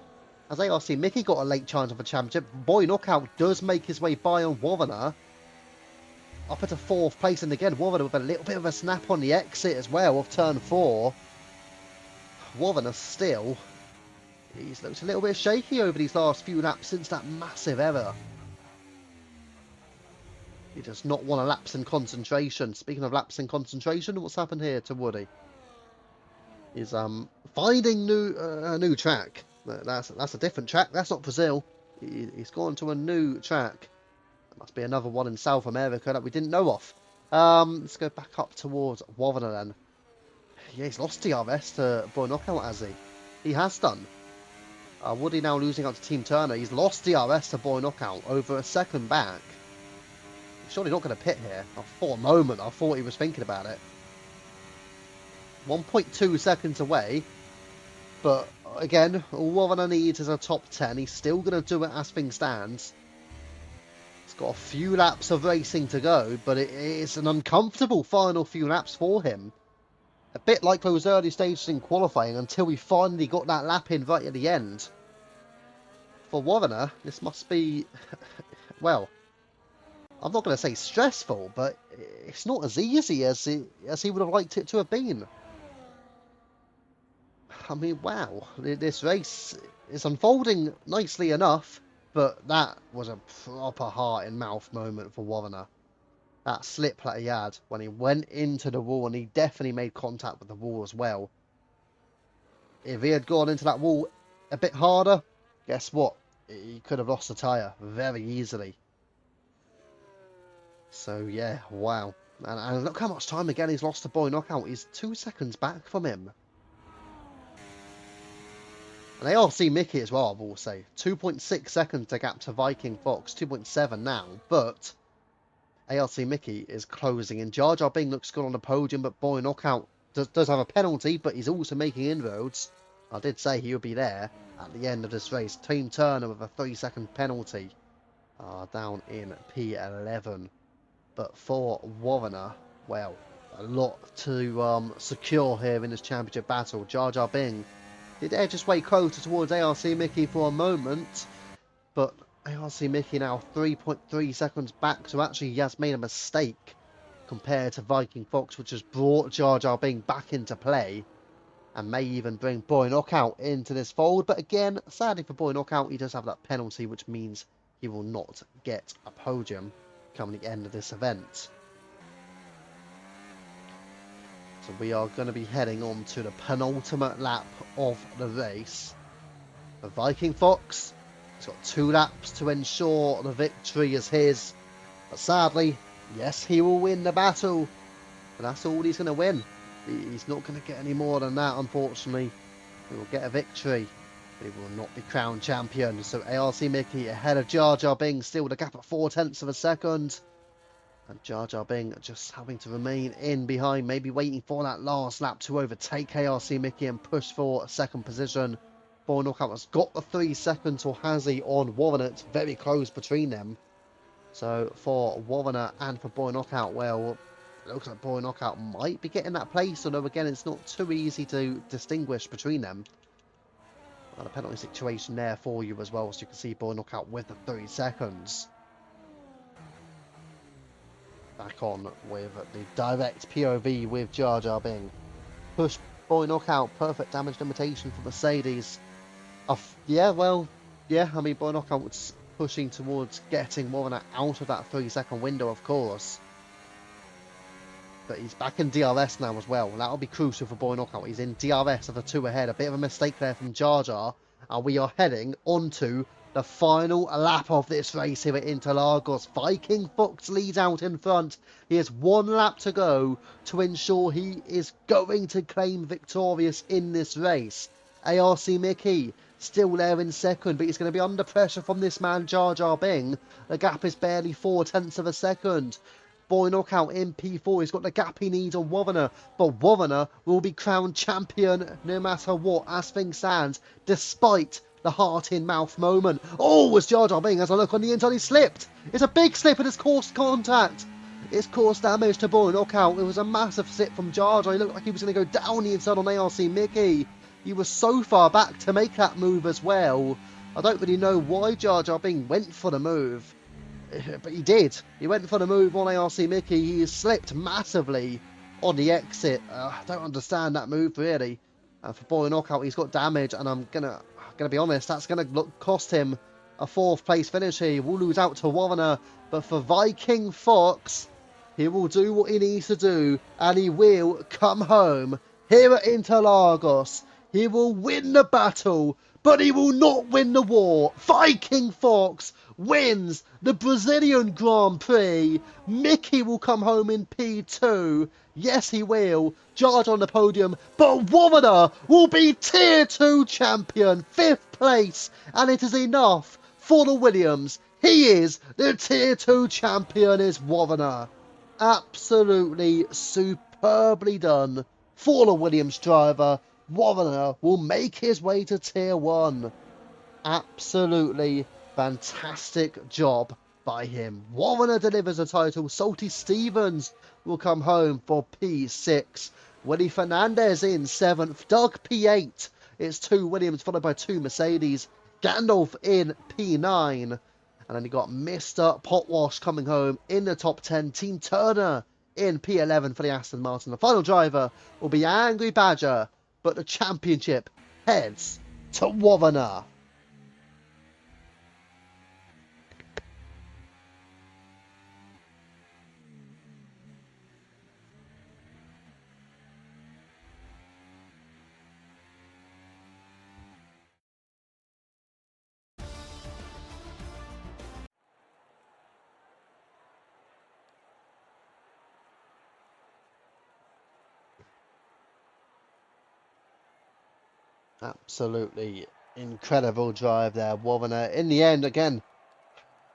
As ARC, Mickey got a late chance of a championship. Boy Knockout does make his way by on Woviner. Up into 4th place, and again, Woviner with a little bit of a snap on the exit as well of turn 4. Woviner still, he's looked a little bit shaky over these last few laps since that massive error. He does not want to lapse in concentration. Speaking of lapse in concentration, what's happened here to Woody? He's finding a new track. That's a different track. That's not Brazil. He's gone to a new track. Must be another one in South America that we didn't know of. Let's go back up towards Woviner then. Yeah, he's lost DRS to Boy Knockout, has he? He has done. Woody now losing out to Team Turner. He's lost DRS to Boy Knockout over a second back. He's surely not going to pit here. For a moment, I thought he was thinking about it. 1.2 seconds away. But again, all Woviner needs is a top 10. He's still going to do it as things stands. Got a few laps of racing to go, but it is an uncomfortable final few laps for him. A bit like those early stages in qualifying until we finally got that lap in right at the end. For Woviner, this must be, well, I'm not going to say stressful, but it's not as easy as he would have liked it to have been. I mean, wow, this race is unfolding nicely enough. But that was a proper heart-in-mouth moment for Woviner. That slip that he had when he went into the wall, and he definitely made contact with the wall as well. If he had gone into that wall a bit harder, guess what? he could have lost the tyre very easily. So yeah, wow. And look how much time again he's lost to Boy Knockout. He's 2 seconds back from him. And ARC Mickey as well, I will say. 2.6 seconds to gap to Viking Fox. 2.7 now. But ARC Mickey is closing in. Jar Jar Bing looks good on the podium, but Boy Knockout does have a penalty, but he's also making inroads. I did say he would be there at the end of this race. Team Turner with a 3-second penalty down in P11. But for Warrener, well, a lot to secure here in this championship battle. Jar Jar Bing did edge his way closer towards ARC Mickey for a moment, but ARC Mickey now 3.3 seconds back, so actually he has made a mistake compared to Viking Fox, which has brought Jar Jar Bing back into play and may even bring Boy Knockout into this fold. But again, sadly for Boy Knockout, he does have that penalty, which means he will not get a podium come the end of this event. So we are going to be heading on to the penultimate lap of the race. The Viking Fox has got 2 laps to ensure the victory is his. But sadly, yes, he will win the battle. But that's all he's going to win. He's not going to get any more than that, unfortunately. He will get a victory. He will not be crowned champion. So ARC Mickey ahead of Jar Jar Bing, still the gap at 0.4 of a second. And Jar Jar Bing just having to remain in behind, maybe waiting for that last lap to overtake ARC Mickey and push for a second position. Boy Knockout has got the 3 seconds, or has he, on Warrener? It's very close between them. So for Warrener and for Boy Knockout, well, it looks like Boy Knockout might be getting that place, although again, it's not too easy to distinguish between them. And a penalty situation there for you as well, so you can see Boy Knockout with the 3 seconds. Back on with the direct POV with Jar Jar Bing. Push Boy Knockout, perfect damage limitation for Mercedes. Yeah, well, yeah, I mean, Boy Knockout's pushing towards getting Warrener out of that 3-second window, of course. But he's back in DRS now as well. That'll be crucial for Boy Knockout. He's in DRS of the 2 ahead. A bit of a mistake there from Jar Jar. And we are heading onto the final lap of this race here at Interlagos. Viking Fox leads out in front. He has 1 lap to go to ensure he is going to claim victorious in this race. ARC Mickey still there in second, but he's going to be under pressure from this man Jar Jar Bing. The gap is barely 0.4 of a second. Boy Knockout in P4. He's got the gap he needs on Warrener, but Warrener will be crowned champion no matter what, as things stand, despite the heart-in-mouth moment. Oh, as Jar Jar Bing has a look on the inside, he slipped. It's a big slip and it's caused contact. It's caused damage to Boy Knockout. It was a massive slip from Jar Jar. He looked like he was going to go down the inside on ARC Mickey. He was so far back to make that move as well. I don't really know why Jar Jar Bing went for the move. But he did. He went for the move on ARC Mickey. He slipped massively on the exit. I don't understand that move, really. For Boy Knockout, he's got damage, and I'm gonna be honest, that's gonna cost him a 4th place finish here. He will lose out to Warrener, but for Viking Fox, he will do what he needs to do, and he will come home here at Interlagos. He will win the battle, but he will not win the war. Viking Fox wins the Brazilian Grand Prix. Mickey will come home in P2. Yes, he will. Jar Jar on the podium, but Warrener will be Tier 2 champion, 5th place, and it is enough for the Williams. He is the Tier 2 champion, is Warrener. Absolutely superbly done for the Williams driver. Warrener will make his way to Tier 1. Absolutely fantastic job by him. Warrener delivers the title. Salty Stevens will come home for P6. Willie Fernandez in 7th. Doug P8. It's 2 Williams followed by 2 Mercedes. Gandalf in P9. And then you got Mr. Potwash coming home in the top 10. Team Turner in P11 for the Aston Martin. The final driver will be Angry Badger, but the championship heads to Warrener. Absolutely incredible drive there, Warner. In the end, again,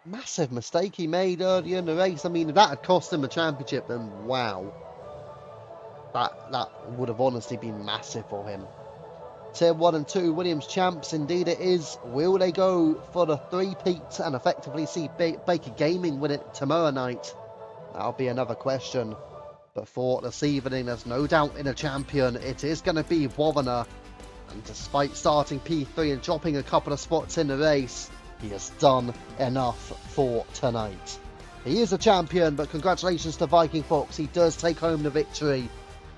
massive mistake he made earlier in the race. I mean, if that had cost him a championship, then wow, that would have honestly been massive for him. Tier 1 and 2 Williams champs, indeed it is. Will they go for the three-peat and effectively see Baker Gaming win it tomorrow night? That'll be another question. But for this evening, there's no doubt in a champion. It is going to be Wovana. And despite starting P3 and dropping a couple of spots in the race, he has done enough for tonight. He is a champion, but congratulations to Viking Fox. He does take home the victory,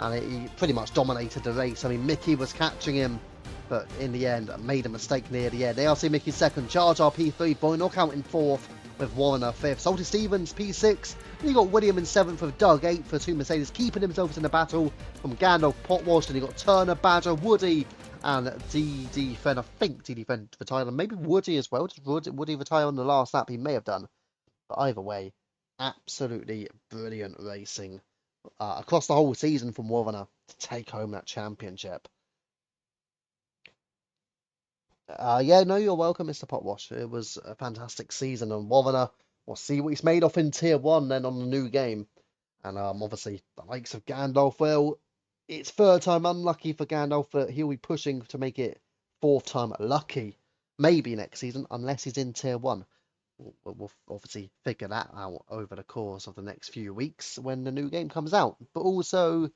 and he pretty much dominated the race. I mean, Mickey was catching him, but in the end, made a mistake near the end. ARC Mickey second, Jar Jar P3, Boy Knockout in fourth, with Warner fifth. Salty Stevens P6, and you got William in seventh with Doug eighth for two Mercedes, keeping themselves in the battle from Gandalf, Potwash, and you got Turner, Badger, Woody, and DD Friend. I think DD Friend retired, and maybe Woody as well. Did Woody retire on the last lap? He may have done. But either way, absolutely brilliant racing across the whole season from Warner to take home that championship. Yeah, no, you're welcome, Mr. Potwash. It was a fantastic season, and Warner will see what he's made of in Tier 1 then on the new game. And obviously, the likes of Gandalf, well, it's third time unlucky for Gandalf, but he'll be pushing to make it fourth time lucky. Maybe next season, unless he's in Tier 1. We'll obviously figure that out over the course of the next few weeks when the new game comes out. But also,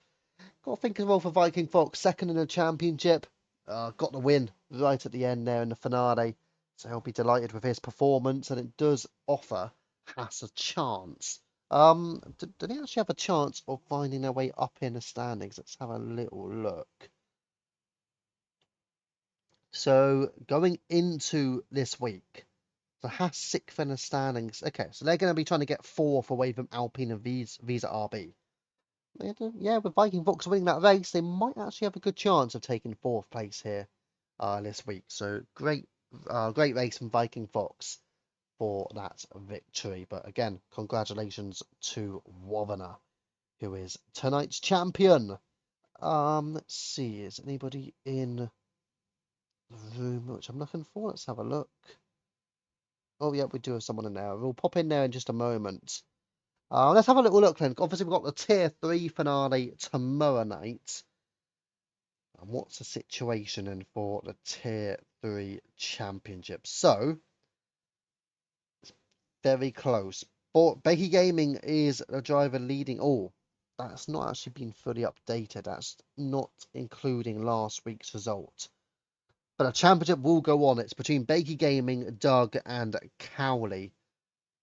got to think as well for Viking Fox, second in the championship. Got the win right at the end there in the finale. So he'll be delighted with his performance, and it does offer Haas a chance. Do they actually have a chance of finding their way up in the standings? Let's have a little look. So going into this week, so Haas sixth in the standings. Okay, so they're going to be trying to get fourth away from Alpine and Visa RB. Yeah, with Viking Fox winning that race, they might actually have a good chance of taking fourth place here this week. So great race from Viking Fox for that victory. But again, congratulations to Wovana, who is tonight's champion. Let's see, is anybody in the room which I'm looking for? Let's have a look. Oh yeah, we do have someone in there. We'll pop in there in just a moment. Let's have a little look then. Obviously, we've got the Tier 3 finale tomorrow night. And what's the situation in for the Tier 3 Championship? So, very close. But Becky Gaming is a driver leading. Oh, that's not actually been fully updated. That's not including last week's result. But a championship will go on. It's between Becky Gaming, Doug, and Cowley.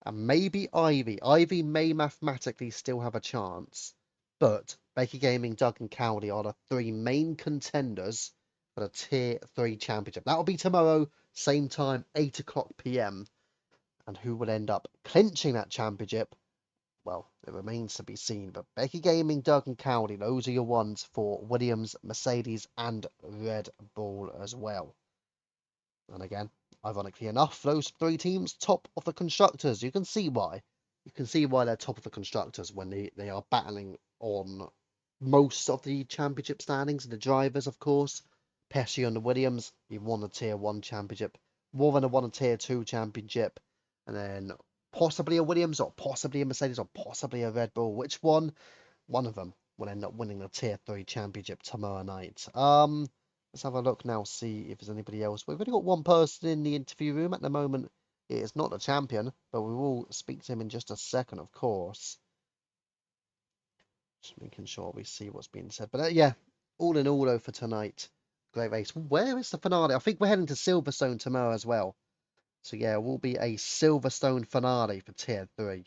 And maybe Ivy. Ivy may mathematically still have a chance. But Becky Gaming, Doug, and Cowley are the three main contenders for the Tier 3 Championship. That'll be tomorrow, same time, 8 o'clock p.m. And who will end up clinching that championship? Well, it remains to be seen. But Becky Gaming, Doug, and Cowley, those are your ones for Williams, Mercedes, and Red Bull as well. And again, ironically enough, those three teams top of the constructors. You can see why. You can see why they're top of the constructors when they are battling on most of the championship standings. The drivers, of course, Pesci and the Williams, he won the Tier 1 championship. Warren won a Tier 2 championship. And then possibly a Williams, or possibly a Mercedes, or possibly a Red Bull. Which one? One of them will end up winning the Tier 3 championship tomorrow night. Let's have a look now, see if there's anybody else. We've only got one person in the interview room at the moment. It is not the champion, but we will speak to him in just a second, of course. Just making sure we see what's being said. But yeah, all in all, though, for tonight, great race. Where is the finale? I think we're heading to Silverstone tomorrow as well. So yeah, it will be a Silverstone finale for Tier 3.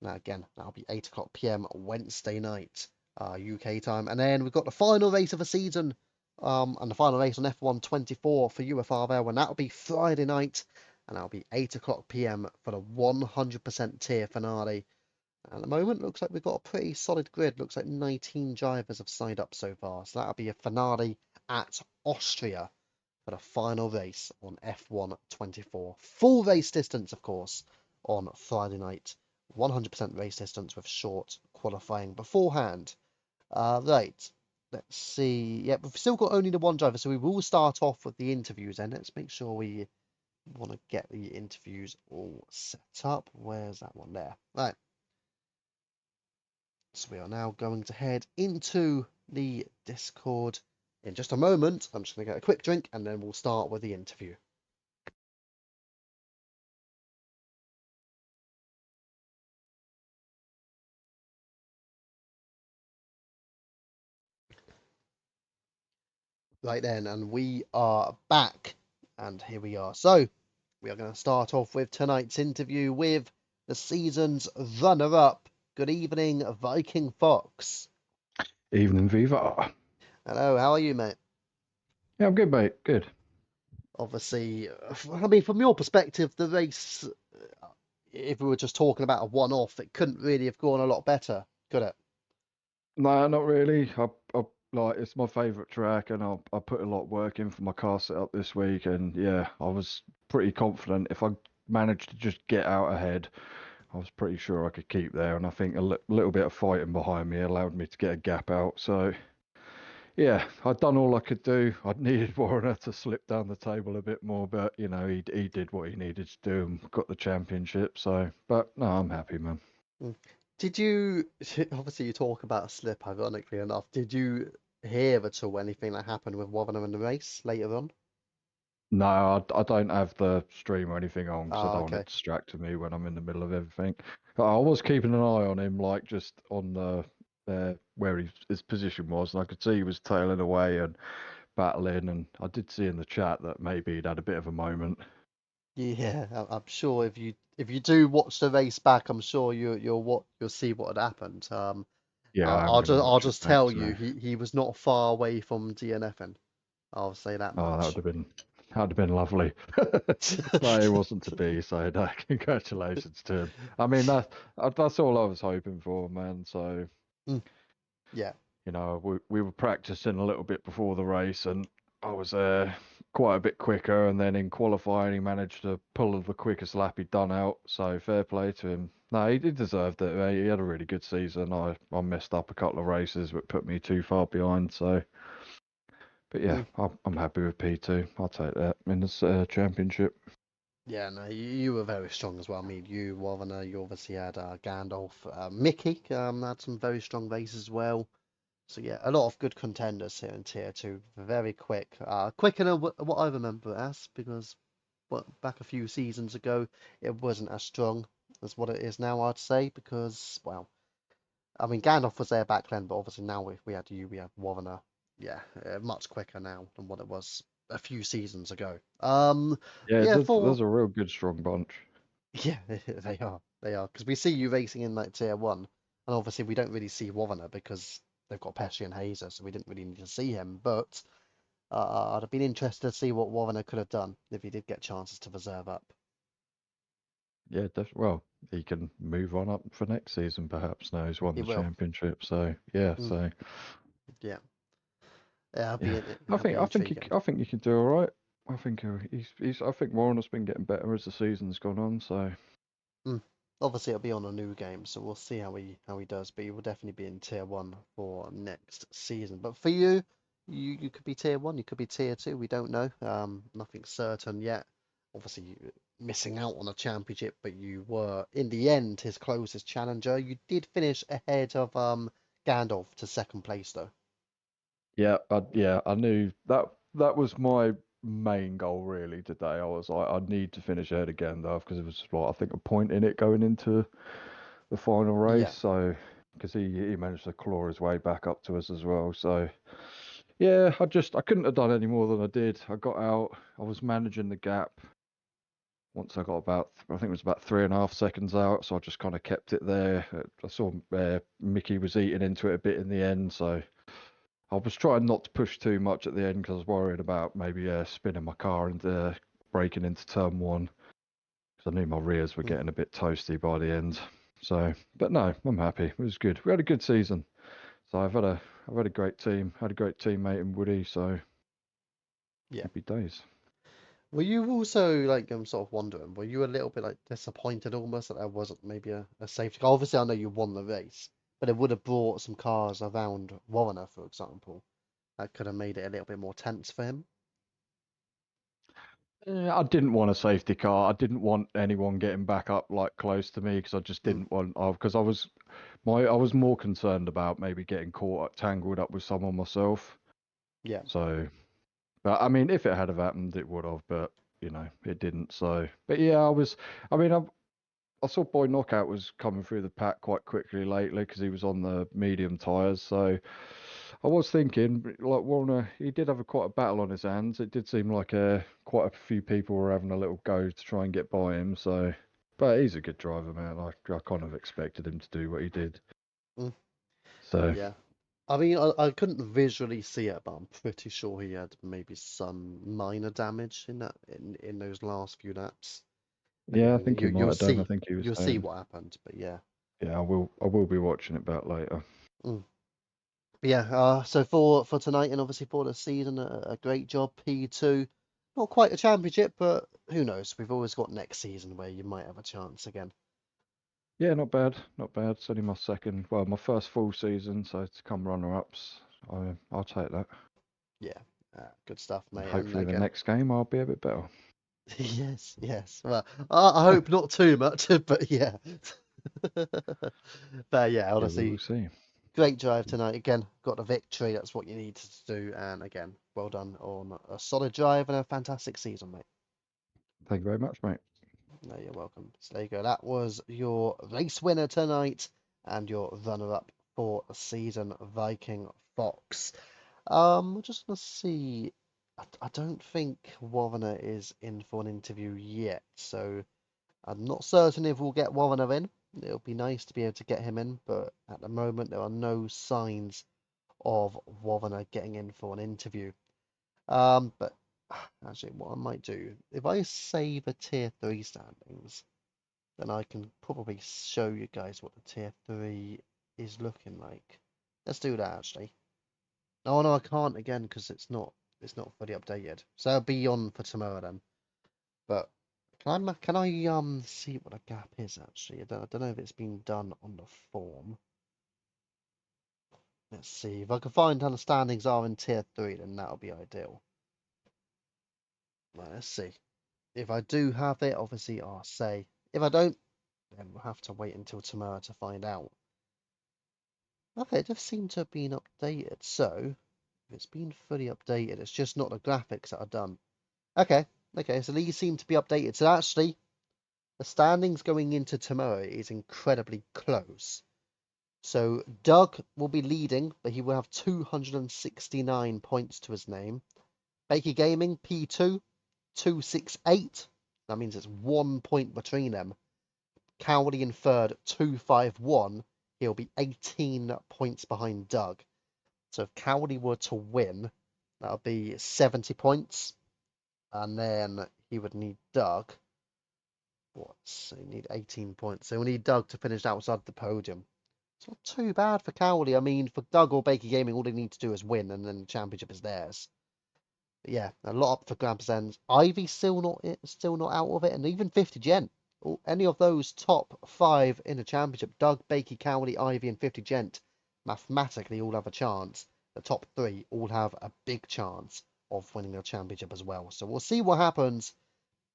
Now again, that'll be 8 o'clock p.m. Wednesday night, UK time. And then we've got the final race of the season, and the final race on F1 24 for UFRL, and that'll be Friday night, and that'll be 8 o'clock p.m. for the 100% tier finale. At the moment, looks like we've got a pretty solid grid. Looks like 19 drivers have signed up so far. So that'll be a finale at Austria for the final race on F1 24. Full race distance, of course, on Friday night. 100% race distance with short qualifying beforehand. Right. let's see. Yeah, we've still got only the one driver, so we will start off with the interviews. And let's make sure we want to get the interviews all set up. Where's that one there? Right. So we are now going to head into the Discord in just a moment. I'm just going to get a quick drink and then we'll start with the interview. Right then, and we are back. And here we are. So we are going to start off with tonight's interview with the season's runner-up. Good evening, Viking Fox. Evening, Viva. Hello, how are you, mate? Yeah, I'm good, mate. Good. Obviously, I mean, from your perspective, the race, if we were just talking about a one-off, it couldn't really have gone a lot better, could it? No, not really. I like it's my favourite track, and I put a lot of work in for my car setup this week, and yeah, I was pretty confident if I managed to just get out ahead, I was pretty sure I could keep there, and I think a little bit of fighting behind me allowed me to get a gap out. So yeah, I'd done all I could do. I'd needed Warner to slip down the table a bit more, but you know he did what he needed to do and got the championship. So, but no, I'm happy, man. Mm. Did you, obviously you talk about a slip, ironically enough, did you hear at all anything that happened with Wotherham in the race later on? No, I don't have the stream or anything on because I Ah, don't want okay. it distracting me when I'm in the middle of everything. I was keeping an eye on him, like just on the where his position was, and I could see he was tailing away and battling. And I did see in the chat that maybe he'd had a bit of a moment. Yeah, I'm sure if you do watch the race back, I'm sure you'll see what had happened. Yeah, I'm gonna I'll watch it just back. tell you, So, he was not far away from DNFing. I'll say that oh, much. that would have been lovely. But it wasn't to be. So, no, congratulations to him. I mean, that's all I was hoping for, man. So. Mm, yeah. You know, we were practicing a little bit before the race, and I was quite a bit quicker. And then in qualifying, he managed to pull the quickest lap he'd done out. So fair play to him. No, he deserved it. He had a really good season. I messed up a couple of races, but put me too far behind. So, but yeah, Mm. I'm happy with P2. I'll take that in this championship. Yeah, no, you were very strong as well. I mean, you, Wovana, you obviously had Gandalf, Mickey, had some very strong races as well. So yeah, a lot of good contenders here in Tier 2. Very quick, quicker than what I remember it as, because back a few seasons ago, it wasn't as strong as what it is now, I'd say, because, well, I mean, Gandalf was there back then, but obviously now we had you, we have Wovana. Yeah, much quicker now than what it was a few seasons ago. Yeah, Yeah, there's for a real good strong bunch. yeah, they are, because we see you racing in like tier one, and obviously we don't really see Wovana because they've got Pesci and Hazer, so we didn't really need to see him. But I'd have been interested to see what Wovana could have done if he did get chances to reserve up. Yeah, well, he can move on up for next season, perhaps. Now he's won He the will. championship, so yeah, Mm, so. yeah, yeah, Yeah, that'll be intriguing. I think he can do all right. I think I think Warner's been getting better as the season's gone on. So Mm. Obviously, it'll be on a new game, so we'll see how he does. But he will definitely be in tier one for next season. But for you, you could be tier one, you could be tier two. We don't know. Nothing's certain yet. Obviously, you missing out on a championship, but you were in the end his closest challenger. You did finish ahead of Gandalf to second place though. yeah, I knew that that was my main goal really today. I was like, I need to finish ahead again though, because it was like I think a point in it going into the final race. Yeah. So because he managed to claw his way back up to us as well. So yeah, I couldn't have done any more than I did. I got out. I was managing the gap. Once I got about, I think it was about 3.5 seconds out, so I just kind of kept it there. I saw Mickey was eating into it a bit in the end, so I was trying not to push too much at the end because I was worried about maybe spinning my car and breaking into turn one because I knew my rears were Mm. getting a bit toasty by the end. So, but no, I'm happy. It was good. We had a good season. So I've had a great team. Had a great teammate in Woody. So Yeah. happy days. Were you also like I'm sort of wondering, were you a little bit like disappointed almost that there wasn't maybe a safety car? Obviously, I know you won the race, but it would have brought some cars around Warner, for example. That could have made it a little bit more tense for him. Yeah, I didn't want a safety car. I didn't want anyone getting back up like close to me because I just Mm, didn't want. Because I was more concerned about maybe getting caught tangled up with someone myself. yeah. So, but I mean, if it had have happened, it would have. But it didn't. So, but yeah, I was. I mean, I saw Boy Knockout was coming through the pack quite quickly lately because he was on the medium tyres. So I was thinking, like Warner, he did have quite a battle on his hands. It did seem like quite a few people were having a little go to try and get by him. So, but he's a good driver, man. I kind of expected him to do what he did. Mm, So yeah. I mean, I couldn't visually see it, but I'm pretty sure he had maybe some minor damage in those last few laps. yeah, I Again, think he might have done. I think he was you'll see saying, what happened, but yeah. yeah, I will be watching it back later. Mm. But yeah, so for tonight and obviously for the season, a great job, P2. Not quite a championship, but who knows? We've always got next season where you might have a chance again. Yeah, not bad, not bad. It's only my first full season, so to come runner-ups, I'll take that. Yeah, good stuff, And mate. And hopefully the again, next game I'll be a bit better. yes, yes. Well, I hope not too much, but yeah. But yeah, Yeah, we will honestly, see. great drive tonight. Again, got the victory. That's what you need to do. And again, well done on a solid drive and a fantastic season, mate. Thank you very much, mate. No, you're welcome. So there you go. That was your race winner tonight and your runner-up for the season, Viking Fox. Just gonna see. I don't think Warner is in for an interview yet, so I'm not certain if we'll get Warner in. It'll be nice to be able to get him in, but at the moment there are no signs of Warner getting in for an interview. But actually, what I might do, if I save a tier 3 standings, then I can probably show you guys what the tier 3 is looking like. Let's do that actually. Oh no, I can't again because it's not fully updated. So it'll be on for tomorrow then. But can I see what a gap is actually? I don't know if it's been done on the form. Let's see. If I can find how the standings are in tier 3, then that'll be ideal. Right, let's see. If I do have it, obviously I'll say. If I don't, then we'll have to wait until tomorrow to find out. Okay, it does seem to have been updated. So, if it's been fully updated, it's just not the graphics that are done. Okay, okay, so these seem to be updated. So actually, the standings going into tomorrow is incredibly close. So Doug will be leading, but he will have 269 points to his name. Baker Gaming, P2, 268. That means it's 1 point between them. Cowley in third, 251. He'll be 18 points behind Doug. So if Cowley were to win, that would be 70 points. And then he would need Doug. What? So he need 18 points. So we need Doug to finish outside the podium. It's not too bad for Cowley. I mean, for Doug or Baker Gaming, all they need to do is win, and then the championship is theirs. But yeah, a lot up for grabs ends. Ivy's still not out of it, and even 50 Gent. Any of those top 5 in the championship, Doug, Baker, Cowley, Ivy, and 50 Gent, mathematically all have a chance. The top 3 all have a big chance of winning the championship as well. So we'll see what happens,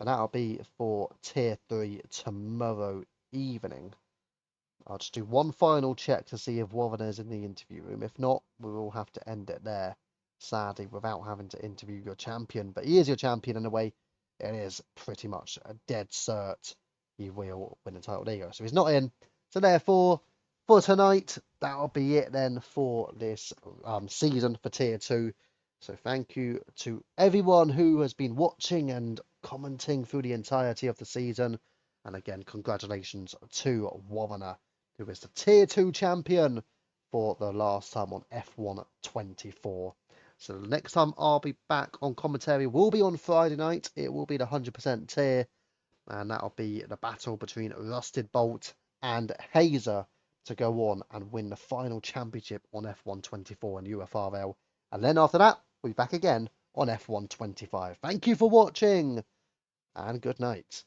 and that'll be for Tier 3 tomorrow evening. I'll just do one final check to see if Warrener's in the interview room. If not, we will have to end it there, sadly, without having to interview your champion. But he is your champion in a way. It is pretty much a dead cert he will win the title. There you go. So he's not in. So therefore, for tonight, that'll be it then for this season for Tier 2. So thank you to everyone who has been watching and commenting through the entirety of the season. And again, congratulations to Warrener, who is the Tier 2 champion for the last time on F1 24. So the next time I'll be back on commentary will be on Friday night. It will be the 100% tier, and that'll be the battle between Rusted Bolt and Hazer to go on and win the final championship on F1 24 and UFRL. And then after that, we'll be back again on F1 25. Thank you for watching, and good night.